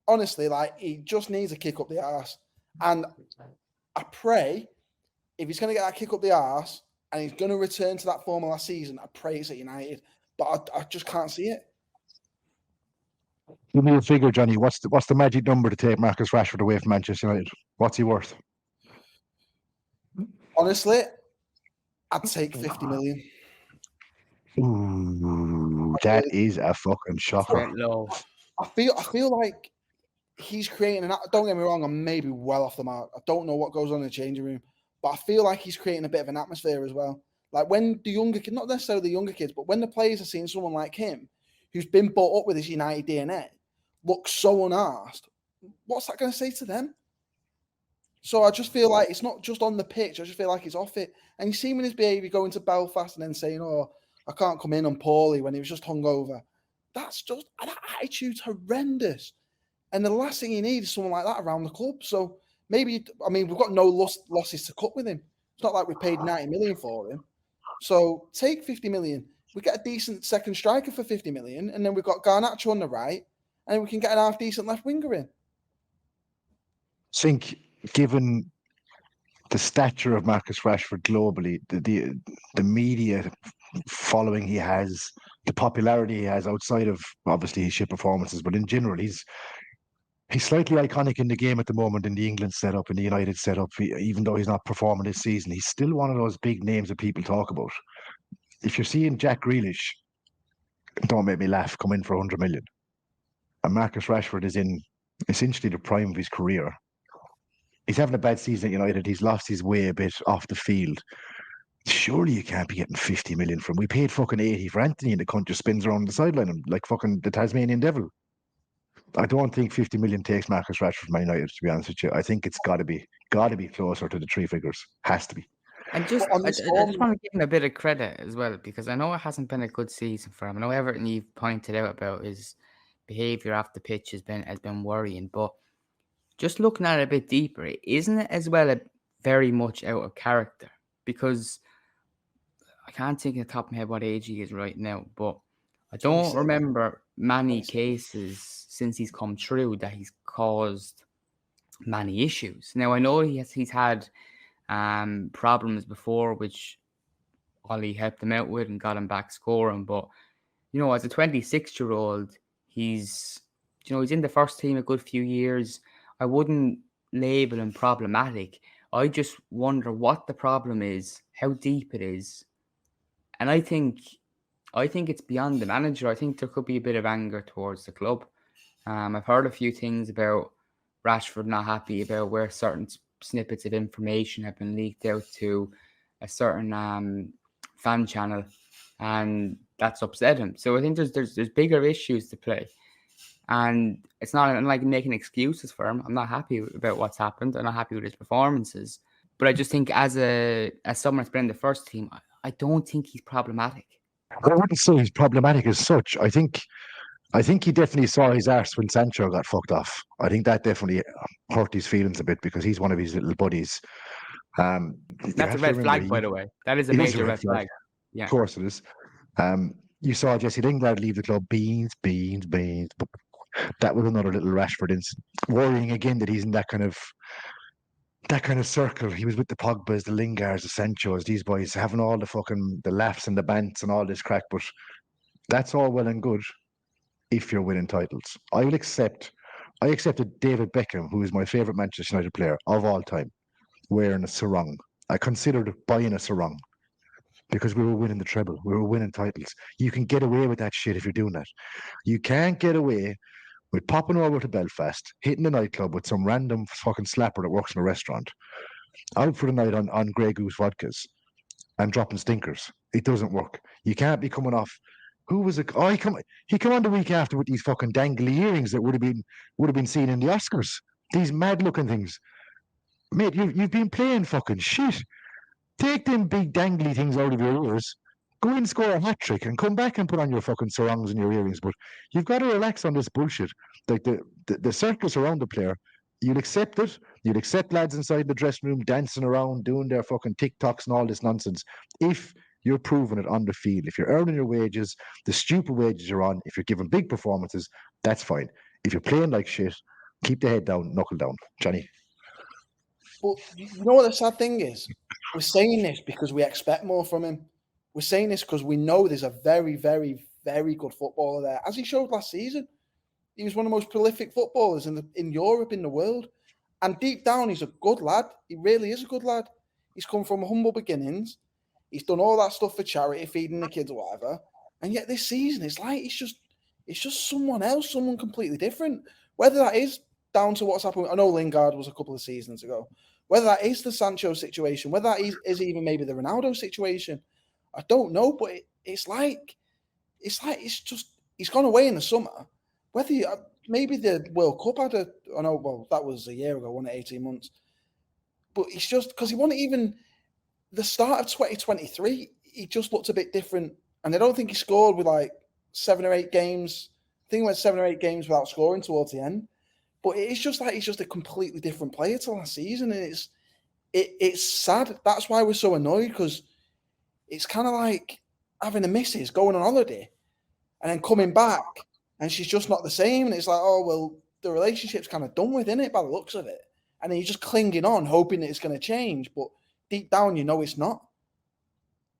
Honestly, like, he just needs a kick up the arse. And I pray, if he's going to get that kick up the arse and he's going to return to that form of last season, I pray it's at United. But I just can't see it. Give me a figure, Johnny. What's the magic number to take Marcus Rashford away from Manchester United? What's he worth? Honestly, I'd take 50 million. Ooh, that is a fucking shocker. Low. I feel like he's creating don't get me wrong, I'm maybe well off the mark. I don't know what goes on in the changing room, but I feel like he's creating a bit of an atmosphere as well. Like when the younger kids, not necessarily the younger kids, but when the players are seeing someone like him, who's been brought up with his United DNA, looks so unasked, what's that going to say to them? So I just feel like it's not just on the pitch. I just feel like he's off it. And you see him in his behaviour going to Belfast and then saying, oh, I can't come in, I'm poorly, when he was just hungover. That attitude's horrendous. And the last thing you need is someone like that around the club. So maybe, I mean, we've got no losses to cut with him. It's not like we paid 90 million for him. So take 50 million. We get a decent second striker for 50 million, and then we've got Garnacho on the right, and we can get an half-decent left winger in. I think, given the stature of Marcus Rashford globally, the media following he has, the popularity he has outside of obviously his shit performances, but in general, he's slightly iconic in the game at the moment in the England setup, in the United setup. Even though he's not performing this season, he's still one of those big names that people talk about. If you're seeing Jack Grealish, don't make me laugh, come in for 100 million, and Marcus Rashford is in essentially the prime of his career, he's having a bad season at United, he's lost his way a bit off the field, surely you can't be getting 50 million from him. We paid fucking 80 for Anthony, and the cunt just spins around the sideline like fucking the Tasmanian devil. I don't think 50 million takes Marcus Rashford from United, to be honest with you. I think it's got to be closer to the 3 figures. Has to be. And I just want to give him a bit of credit as well, because I know it hasn't been a good season for him. I know everything you've pointed out about his behaviour off the pitch has been worrying, but just looking at it a bit deeper, isn't it as well very much out of character? Because I can't think of the top of my head what age he is right now, but I don't remember many cases since he's come through that he's caused many issues. Now, I know he's had problems before, which Ollie helped him out with and got him back scoring. But, you know, as a 26-year-old, he's in the first team a good few years. I wouldn't label him problematic. I just wonder what the problem is, how deep it is. And I think it's beyond the manager. I think there could be a bit of anger towards the club. I've heard a few things about Rashford not happy about where certain snippets of information have been leaked out to a certain fan channel, and that's upset him. So I think there's bigger issues to play, and it's not like making excuses for him. I'm not happy about what's happened. I'm not happy with his performances, but I just think as someone that's been in the first team, I don't think he's problematic. I wouldn't say he's problematic as such. I think he definitely saw his arse when Sancho got fucked off. I think that definitely hurt his feelings a bit because he's one of his little buddies. That's a red flag, by the way. That is a major red flag. Yeah, of course it is. You saw Jesse Lingard leave the club. Beans. That was another little Rashford incident. Worrying again that he's in that kind of circle. He was with the Pogbas, the Lingards, the Sanchos, these boys having all the laughs and the bants and all this crack. But that's all well and good if you're winning titles. I accepted David Beckham, who is my favourite Manchester United player of all time, wearing a sarong. I considered buying a sarong because we were winning the treble. We were winning titles. You can get away with that shit if you're doing that. You can't get away with popping over to Belfast, hitting the nightclub with some random fucking slapper that works in a restaurant, out for the night on Grey Goose vodkas and dropping stinkers. It doesn't work. You can't be coming off. Who was it? Oh, he come on the week after with these fucking dangly earrings that would have been seen in the Oscars. These mad looking things. mate, you've been playing fucking shit. Take them big dangly things out of your ears. Go and score a hat trick and come back and put on your fucking sarongs and your earrings. But you've got to relax on this bullshit. Like the circus around the player, you'll accept it. You'll accept lads inside the dressing room dancing around, doing their fucking TikToks and all this nonsense. If you're proving it on the field, if you're earning your wages, the stupid wages you're on, if you're giving big performances, that's fine. If you're playing like shit, keep the head down, knuckle down. Johnny. But you know what the sad thing is? We're saying this because we expect more from him. We're saying this because we know there's a very, very, very good footballer there. As he showed last season, he was one of the most prolific footballers in Europe, in the world. And deep down, he's a good lad. He really is a good lad. He's come from humble beginnings. He's done all that stuff for charity, feeding the kids or whatever. And yet this season, it's like it's just someone else, someone completely different. Whether that is down to what's happened, I know Lingard was a couple of seasons ago. Whether that is the Sancho situation, whether that is even maybe the Ronaldo situation, I don't know. But it's like it's just he's gone away in the summer. Whether maybe the World Cup had that was a year ago, wasn't it, 18 months. But it's just because he wasn't even the start of 2023. He just looked a bit different, and I don't think he scored with like 7 or 8 games. I think he went 7 or 8 games without scoring towards the end. But it's just like he's just a completely different player to last season, and it's sad. That's why we're so annoyed, because it's kind of like having a missus going on holiday and then coming back and she's just not the same. And it's like, oh, well, the relationship's kind of done with, isn't it, by the looks of it? And then you're just clinging on, hoping that it's going to change. But deep down, you know it's not.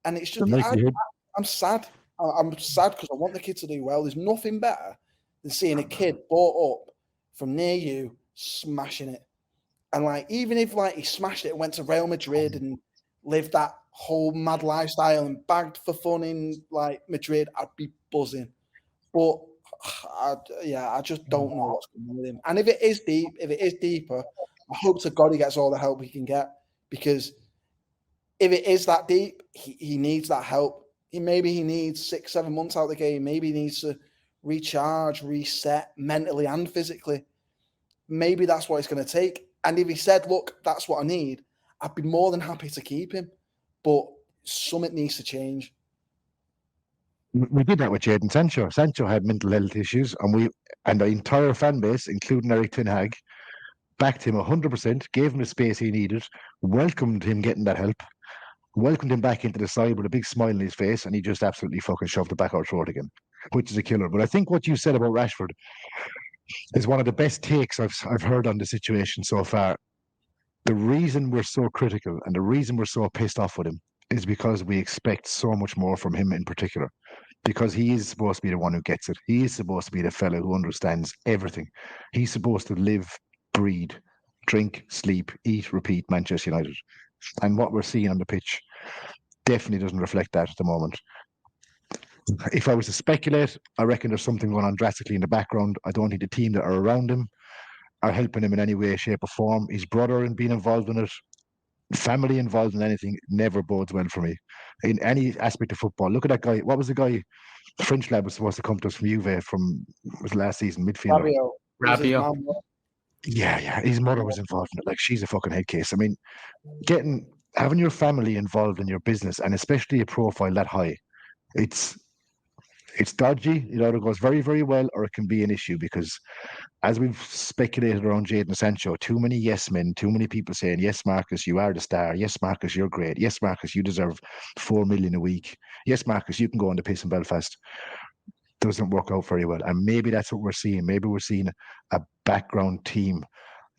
And it's just, I'm sad. I'm sad because I want the kid to do well. There's nothing better than seeing a kid brought up from near you smashing it. And like, even if like he smashed it and went to Real Madrid and lived that whole mad lifestyle and bagged for fun in like Madrid, I'd be buzzing. But I just don't know what's going on with him. And if it is deeper, I hope to God he gets all the help he can get, because if it is that deep, he needs that help. Maybe he needs 6-7 months out of the game. Maybe he needs to recharge, reset mentally and physically. Maybe that's what it's going to take. And if he said, look, that's what I need, I'd be more than happy to keep him. But something needs to change. We did that with Jadon Sancho. Sancho had mental health issues, and the entire fan base, including Erik Ten Hag, backed him 100%, gave him the space he needed, welcomed him getting that help, welcomed him back into the side with a big smile on his face, and he just absolutely fucking shoved it back our throat again, which is a killer. But I think what you said about Rashford is one of the best takes I've heard on the situation so far. The reason we're so critical and the reason we're so pissed off with him is because we expect so much more from him in particular. Because he is supposed to be the one who gets it. He is supposed to be the fellow who understands everything. He's supposed to live, breathe, drink, sleep, eat, repeat Manchester United. And what we're seeing on the pitch definitely doesn't reflect that at the moment. If I was to speculate, I reckon there's something going on drastically in the background. I don't think the team that are around him are helping him in any way, shape or form. His brother in being involved in it, family involved in anything, never bodes well for me in any aspect of football. Look at that guy. What was the guy? The French lad was supposed to come to us from Juve was last season, midfielder. Rabiot. Yeah. His mother was involved in it. Like, she's a fucking head case. I mean, having your family involved in your business, and especially a profile that high, it's dodgy. It either goes very, very well, or it can be an issue, because as we've speculated around Jadon Sancho, too many yes men, too many people saying, yes, Marcus, you are the star. Yes, Marcus, you're great. Yes, Marcus, you deserve 4 million a week. Yes, Marcus, you can go on the piss in Belfast. Doesn't work out very well. And maybe that's what we're seeing. Maybe we're seeing a background team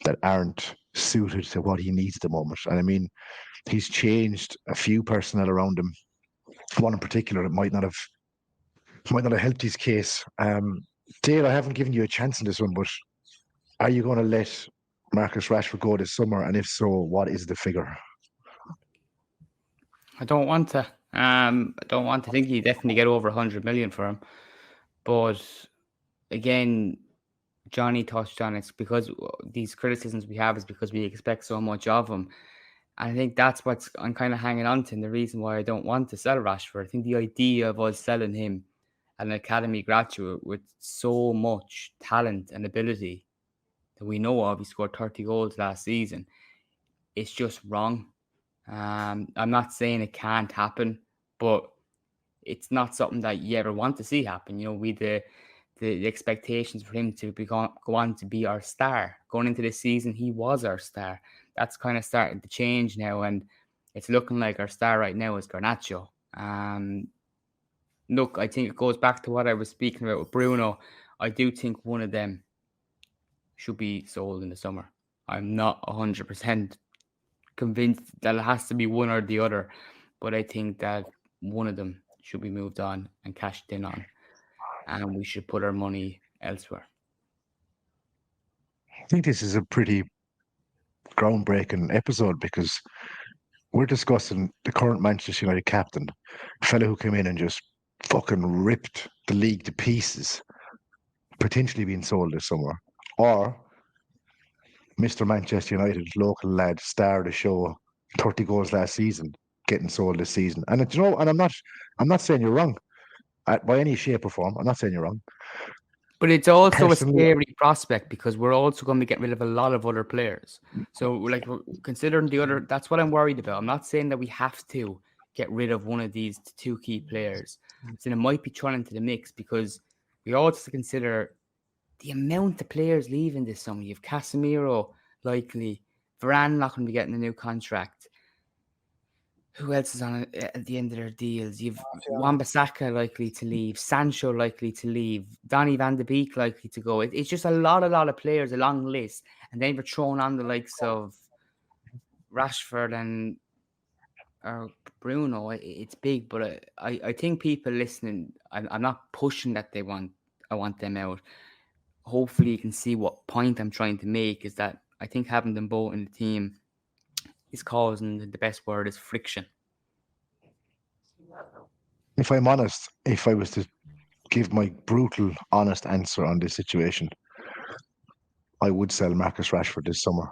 that aren't suited to what he needs at the moment. And I mean, he's changed a few personnel around him. One in particular that might not have helped his case. Dale, I haven't given you a chance in this one, but are you going to let Marcus Rashford go this summer? And if so, what is the figure? I don't want to. I don't want to think you definitely get over 100 million for him. But again, Johnny touched on it's because these criticisms we have is because we expect so much of him. And I think that's what I'm kind of hanging on to, and the reason why I don't want to sell Rashford. I think the idea of us selling him, an academy graduate with so much talent and ability that we know of, he scored 30 goals last season. it's just wrong. I'm not saying it can't happen, but it's not something that you ever want to see happen. You know, the expectations for him to go on to be our star. Going into this season, he was our star. That's kind of starting to change now, and it's looking like our star right now is Garnacho. Look, I think it goes back to what I was speaking about with Bruno. I do think one of them should be sold in the summer. I'm not 100% convinced that it has to be one or the other, but I think that one of them should be moved on and cashed in on, and we should put our money elsewhere. I think this is a pretty groundbreaking episode because we're discussing the current Manchester United captain, a fella who came in and just fucking ripped the league to pieces, potentially being sold this summer, or Mr. Manchester United, local lad, star of the show, 30 goals last season, getting sold this season. And and I'm not saying you're wrong by any shape or form. I'm not saying you're wrong. But it's also Personally, a scary prospect because we're also going to get rid of a lot of other players. So, like, considering the other, that's what I'm worried about. I'm not saying that we have to get rid of one of these two key players. So it might be thrown into the mix because we also consider the amount of players leaving this summer. You have Casemiro likely, Varane not going to be getting a new contract. Who else is on at the end of their deals? You've Wan-Bissaka likely to leave, Sancho likely to leave, Donny van de Beek likely to go. It's just a lot of players, a long list. And then we're throwing on the likes of Rashford and Bruno. It's big, but I think people listening, I'm not pushing that I want them out. Hopefully you can see what point I'm trying to make is that I think having them both in the team is causing, the best word is friction. if I'm honest, if I was to give my brutal, honest answer on this situation, I would sell Marcus Rashford this summer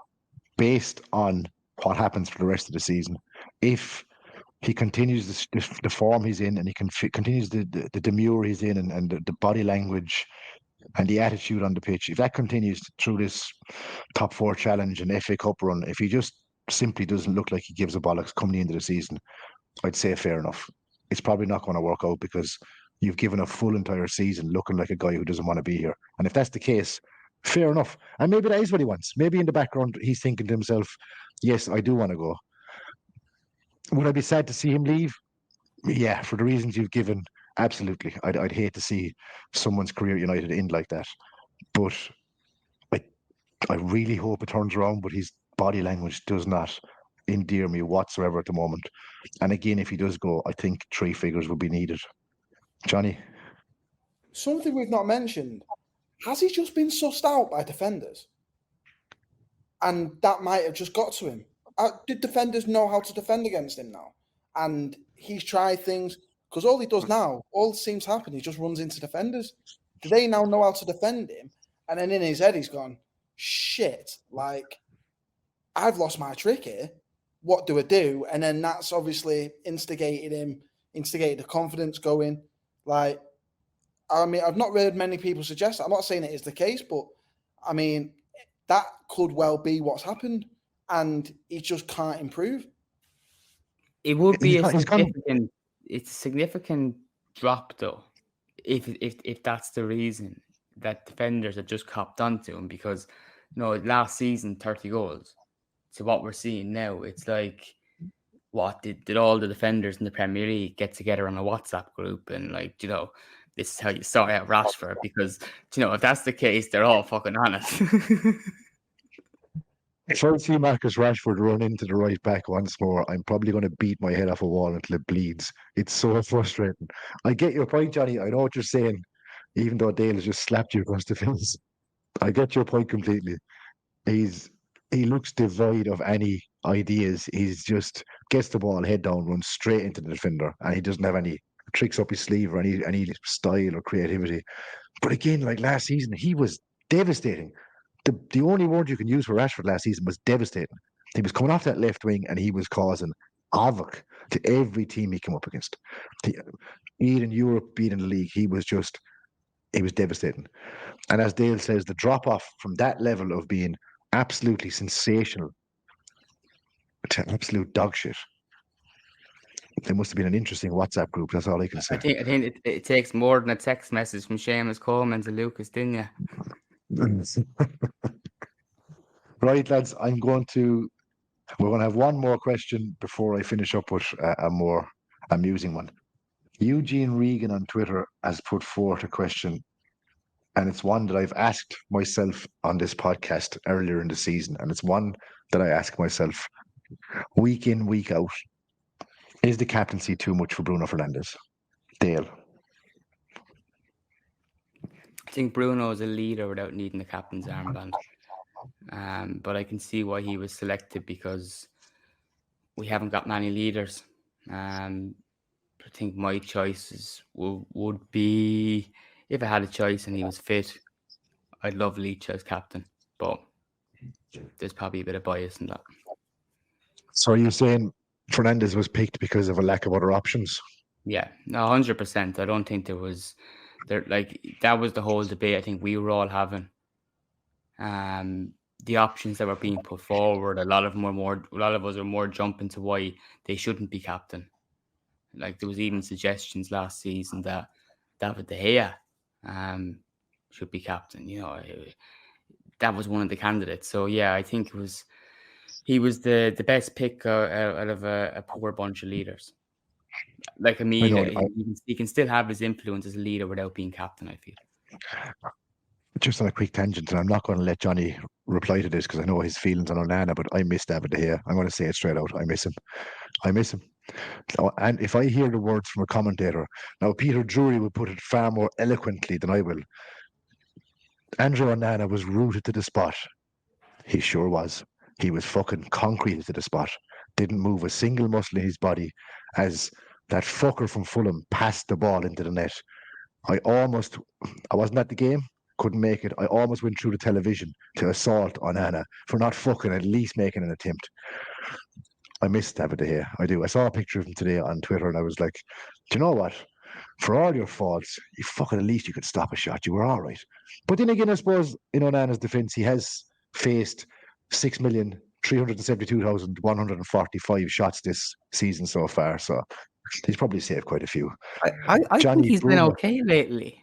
based on what happens for the rest of the season. If he continues the form he's in and he continues the demure he's in and the body language and the attitude on the pitch, if that continues through this top four challenge and FA Cup run, if he just simply doesn't look like he gives a bollocks coming into the season, I'd say fair enough. It's probably not going to work out because you've given a full entire season looking like a guy who doesn't want to be here. And if that's the case, fair enough. And maybe that is what he wants. Maybe in the background, he's thinking to himself, yes, I do want to go. Would I be sad to see him leave? Yeah, for the reasons you've given, absolutely. I'd hate to see someone's career at United end like that. But I really hope it turns around, but his body language does not endear me whatsoever at the moment. And again, if he does go, I think 3 figures will be needed. Johnny? Something we've not mentioned. Has he just been sussed out by defenders? And that might have just got to him. Did defenders know how to defend against him now? And he's tried things, because all he does now, all seems to happen, he just runs into defenders. Do they now know how to defend him? And then in his head, he's gone, shit, like, I've lost my trick here. What do I do? And then that's obviously instigated the confidence going. Like, I mean, I've not heard many people suggest that. I'm not saying it is the case, but I mean, that could well be what's happened, and he just can't improve. It would be it's a significant drop, though, if that's the reason that defenders have just copped onto him. Because, last season 30 goals. So what we're seeing now, it's like, what did all the defenders in the Premier League get together on a WhatsApp group and this is how you sort out Rashford? Because if that's the case, they're all fucking on it. If I see Marcus Rashford run into the right back once more, I'm probably going to beat my head off a wall until it bleeds. It's so frustrating. I get your point, Johnny. I know what you're saying, even though Dale has just slapped you across the face. I get your point completely. He looks devoid of any ideas. He's just gets the ball head down, runs straight into the defender, and he doesn't have any tricks up his sleeve or any style or creativity. But again, like last season, he was devastating. The only word you can use for Rashford last season was devastating. He was coming off that left wing and he was causing havoc to every team he came up against. Be it in Europe, be it in the league, he was devastating. And as Dale says, the drop off from that level of being absolutely sensational Absolute dog shit. There must have been an interesting WhatsApp group. That's all I can say. I think it takes more than a text message from Seamus Coleman to Lucas Digne. Right, lads. We're going to have one more question before I finish up with a more amusing one. Eugene Regan on Twitter has put forth a question, and it's one that I've asked myself on this podcast earlier in the season, and it's one that I ask myself week in, week out. Is the captaincy too much for Bruno Fernandes? Dale? I think Bruno is a leader without needing the captain's armband. But I can see why he was selected, because we haven't got many leaders. I think my choices would be, if I had a choice and he was fit, I'd love Leach as captain, but there's probably a bit of bias in that. So are you saying Fernandes was picked because of a lack of other options? Yeah, no, 100%. I don't think there was that was the whole debate I think we were all having. The options that were being put forward, a lot of us are more jumping to why they shouldn't be captain. Like, there was even suggestions last season that David De Gea should be captain. You know, that was one of the candidates. So yeah, I think he was the best pick out of a poor bunch of leaders. Like, I mean, he can still have his influence as a leader without being captain, I feel. Just on a quick tangent, and I'm not going to let Johnny reply to this because I know his feelings on Onana, but I miss David De Gea. I'm going to say it straight out. I miss him. And if I hear the words from a commentator, now Peter Drury would put it far more eloquently than I will. Andrew Onana was rooted to the spot. He sure was. He was fucking concreted to the spot. Didn't move a single muscle in his body as that fucker from Fulham passed the ball into the net. I wasn't at the game, couldn't make it. I almost went through the television to assault Onana for not fucking at least making an attempt. I miss David De Gea. I do. I saw a picture of him today on Twitter and I was like, do you know what? For all your faults, you fucking at least you could stop a shot. You were all right. But then again, I suppose in Onana's defence, he has faced 6,372,145 shots this season so far. So he's probably saved quite a few. I think he's been okay lately.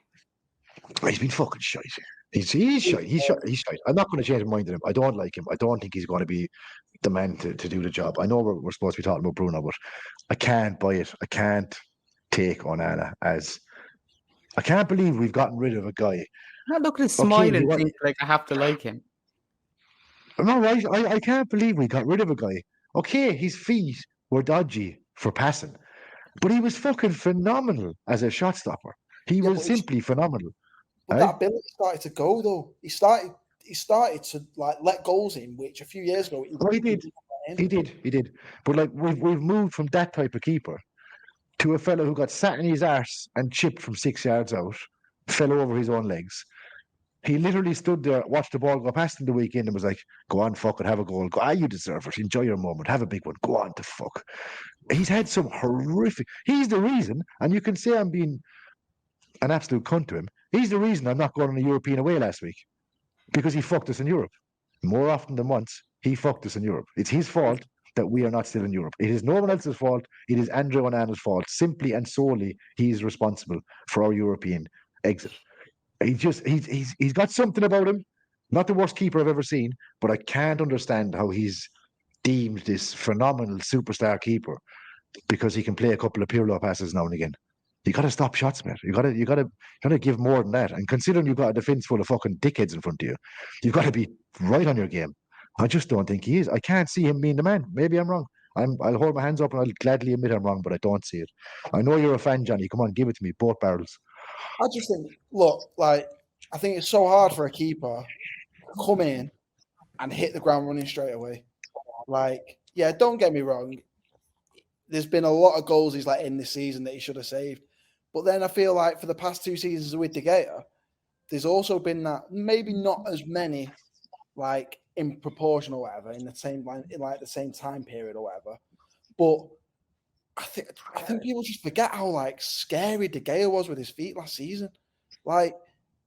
He's been fucking shite. He's shite. He's shite. I'm not going to change my mind on him. I don't like him. I don't think he's going to be the man to do the job. I know we're supposed to be talking about Bruno, but I can't buy it. I can't take Onana as... I can't believe we've gotten rid of a guy. I look at his smile and think, like, I have to like him. No, right? I can't believe we got rid of a guy. Okay, his feet were dodgy for passing, but he was fucking phenomenal as a shot stopper. He was simply phenomenal. But that ability started to go, though. He started to like let goals in, which a few years ago he did. But like we've moved from that type of keeper to a fellow who got sat in his arse and chipped from 6 yards out, fell over his own legs. He literally stood there, watched the ball go past him the weekend and was like, go on, fuck it, have a goal. You deserve it. Enjoy your moment. Have a big one. Go on to fuck. He's had some horrific... He's the reason, and you can say I'm being an absolute cunt to him, he's the reason I'm not going on a European away last week. Because he fucked us in Europe. More often than once, he fucked us in Europe. It's his fault that we are not still in Europe. It is no one else's fault. It is Andrew Onana's fault. Simply and solely, he is responsible for our European exit. He's got something about him. Not the worst keeper I've ever seen, but I can't understand how he's deemed this phenomenal superstar keeper because he can play a couple of Pirlo passes now and again. You got to stop shots, man. You got to give more than that. And considering you've got a defense full of fucking dickheads in front of you, you've got to be right on your game. I just don't think he is. I can't see him being the man. Maybe I'm wrong. I'll hold my hands up and I'll gladly admit I'm wrong, but I don't see it. I know you're a fan, Johnny. Come on, give it to me. Both barrels. I just think, look, like, I think it's so hard for a keeper to come in and hit the ground running straight away. Like, yeah, don't get me wrong. There's been a lot of goals he's let in this season that he should have saved. But then I feel like for the past 2 seasons with De Gea, there's also been that maybe not as many, like in proportion or whatever, in the same the same time period or whatever. But I think people just forget how like scary De Gea was with his feet last season. Like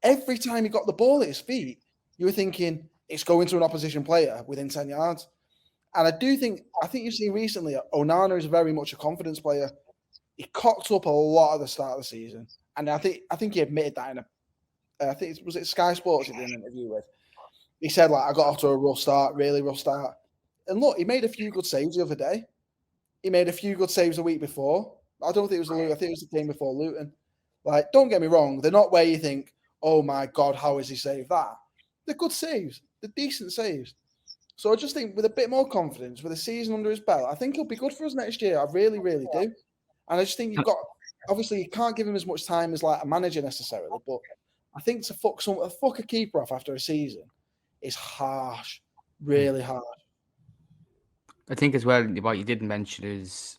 every time he got the ball at his feet, you were thinking it's going to an opposition player within 10 yards. And I think you've seen recently, Onana is very much a confidence player. He cocked up a lot at the start of the season. And I think he admitted that in was it Sky Sports he did an interview with? He said, like, I got off to a rough start, really rough start. And look, he made a few good saves the other day. He made a few good saves the week before. I don't think it was Luton. I think it was the game before Luton. Like, don't get me wrong. They're not where you think, oh my God, how has he saved that? They're good saves. They're decent saves. So I just think with a bit more confidence, with a season under his belt, I think he'll be good for us next year. I really, really do. And I just think obviously you can't give him as much time as like a manager necessarily, but I think to fuck a keeper off after a season is harsh, really harsh. I think as well, what you didn't mention is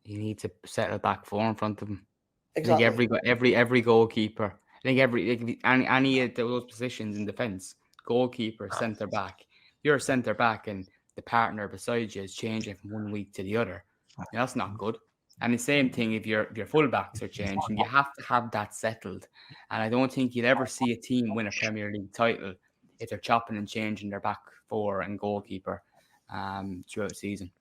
you need to settle back four in front of him. Exactly. I think every goalkeeper, I think any of those positions in defence, goalkeeper, centre back, you're a centre back and the partner beside you is changing from one week to the other. That's not good. And the same thing if your fullbacks are changing, you have to have that settled. And I don't think you'd ever see a team win a Premier League title if they're chopping and changing their back four and goalkeeper throughout the season.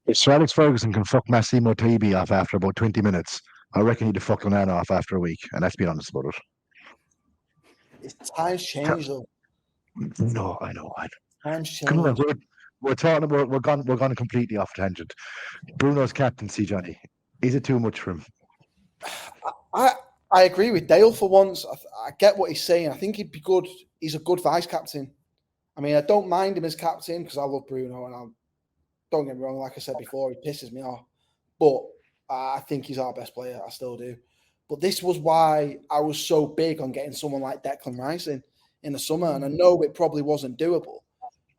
If Sir Alex Ferguson can fuck Massimo Taibi off after about 20 minutes, I reckon he'd fuck Onana off after a week, and let's be honest about it. Times change, though. No, I know. Times change. Come on, we're talking about we're gone completely off tangent. Bruno's captaincy, Johnny, is it too much for him? I agree with Dale for once. I get what he's saying. I think he'd be good. He's a good vice captain. I mean, I don't mind him as captain because I love Bruno, and don't get me wrong. Like I said before, he pisses me off, but I think he's our best player. I still do. But this was why I was so big on getting someone like Declan Rice in the summer, and I know it probably wasn't doable.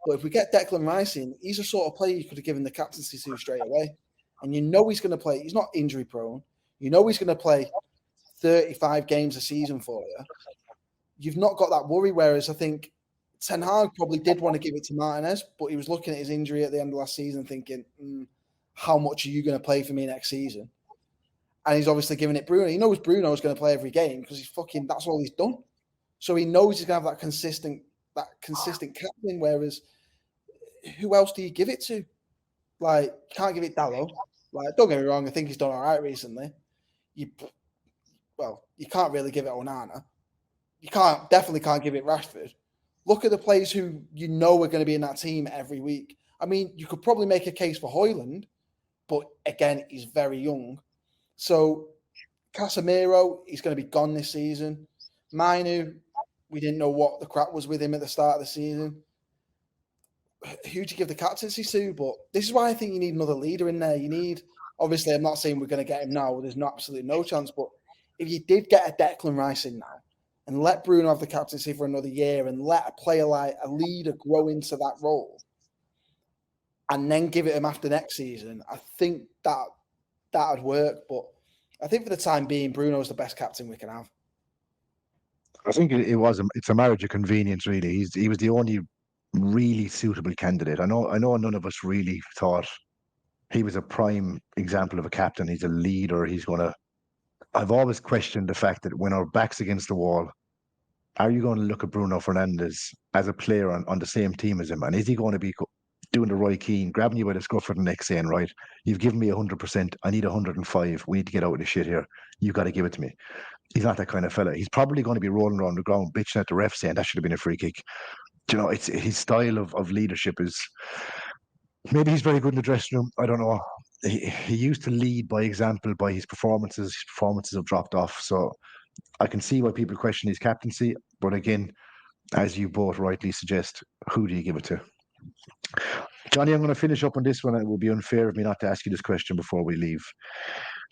But if we get Declan Rice in, he's a sort of player you could have given the captaincy to straight away. And you know he's going to play. He's not injury prone. You know he's going to play 35 games a season for you. You've not got that worry, whereas I think Ten Hag probably did want to give it to Martinez, but he was looking at his injury at the end of last season thinking, how much are you going to play for me next season? And he's obviously giving it Bruno. He knows Bruno's going to play every game because that's all he's done. So he knows he's going to have that consistent captain, whereas who else do you give it to? Like, you can't give it Dallo. Like, don't get me wrong, I think he's done all right recently. You can't really give it Onana. You definitely can't give it Rashford. Look at the players who you know are going to be in that team every week. I mean, you could probably make a case for Højlund, but again, he's very young. So Casemiro, he's going to be gone this season. Mainu, we didn't know what the crap was with him at the start of the season. Who do you give the captaincy to? But this is why I think you need another leader in there. You need, obviously, I'm not saying we're going to get him now. There's absolutely no chance. But if you did get a Declan Rice in now and let Bruno have the captaincy for another year and let a player like a leader grow into that role and then give it him after next season, I think that would work. But I think for the time being, Bruno's the best captain we can have. I think it's a marriage of convenience, really. He was the only really suitable candidate. I know none of us really thought he was a prime example of a captain. He's a leader. I've always questioned the fact that when our back's against the wall, are you going to look at Bruno Fernandes as a player on the same team as him? And is he going to be doing the Roy Keane, grabbing you by the scruff of the neck saying, right, you've given me 100%, I need 105, we need to get out of this shit here. You got to give it to me. He's not that kind of fella. He's probably going to be rolling around the ground, bitching at the ref saying that should have been a free kick. You know, it's his style of leadership is, maybe he's very good in the dressing room. I don't know. He used to lead by example by his performances. His performances have dropped off. So I can see why people question his captaincy. But again, as you both rightly suggest, who do you give it to? Johnny, I'm going to finish up on this one. It will be unfair of me not to ask you this question before we leave.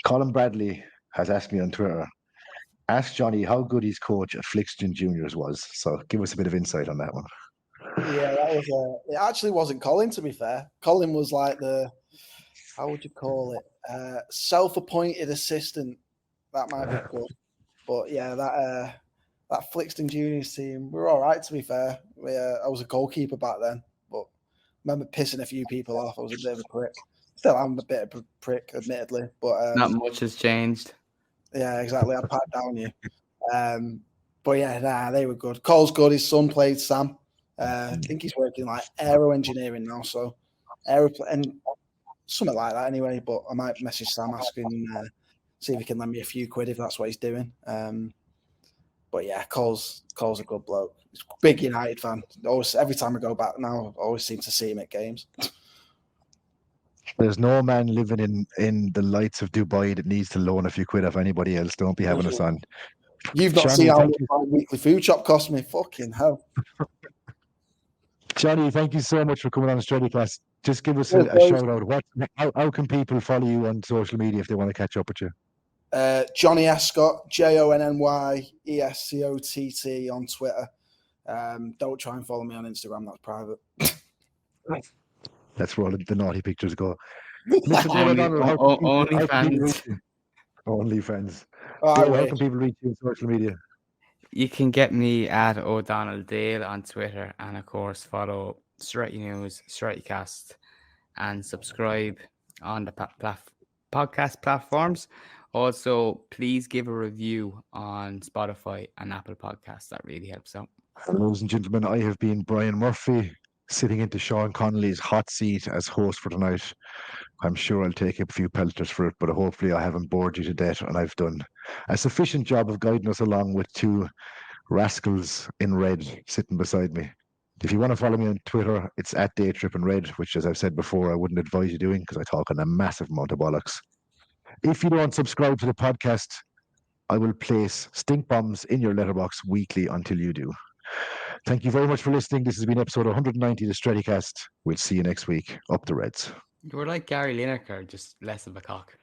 Colin Bradley has asked me on Twitter, ask Johnny how good his coach at Flixton Juniors was. So give us a bit of insight on that one. Yeah, that was it actually wasn't Colin, to be fair. Colin was like how would you call it? Self-appointed assistant. That might be good. But yeah, that Flixton Juniors team, we were all right, to be fair. I was a goalkeeper back then, but I remember pissing a few people off. I was a bit of a prick. Still am a bit of a prick, admittedly. But not much has changed. Yeah, exactly. I'd pat down you. But yeah, they were good. Cole's good. His son played Sam. I think he's working like aero engineering now, so aeroplane, something like that anyway. But I might message Sam asking, see if he can lend me a few quid if that's what he's doing. But yeah, Cole's a good bloke. He's a big United fan. Always, every time I go back now, I always seem to see him at games. There's no man living in the lights of Dubai that needs to loan a few quid off anybody else. Don't be having us on. You've not Johnny, seen how thank much my weekly food shop cost me. Fucking hell. Johnny, thank you so much for coming on the Strettycast. Just give us Yeah, a shout out. How can people follow you on social media if they want to catch up with you? Jonny Escott, JonnyEscott on Twitter. Don't try and follow me on Instagram. That's private. That's where all the naughty pictures go. Mr. Only fans. Only fans. Oh, how can people reach you on social media? You can get me at O'Donnell Dale on Twitter, and of course follow Stretty News, Strettycast, and subscribe on the podcast platforms. Also, please give a review on Spotify and Apple Podcasts. That really helps out. Ladies and gentlemen, I have been Brian Murphy, sitting into Sean Connolly's hot seat as host for tonight. I'm sure I'll take a few pelters for it, but hopefully I haven't bored you to death, and I've done a sufficient job of guiding us along with two rascals in red sitting beside me. If you want to follow me on Twitter, it's at DayTripInRed, which, as I've said before, I wouldn't advise you doing because I talk on a massive amount of bollocks. If you don't subscribe to the podcast, I will place stink bombs in your letterbox weekly until you do. Thank you very much for listening. This has been episode 190 of the Strettycast. We'll see you next week. Up the Reds. You're like Gary Lineker, just less of a cock.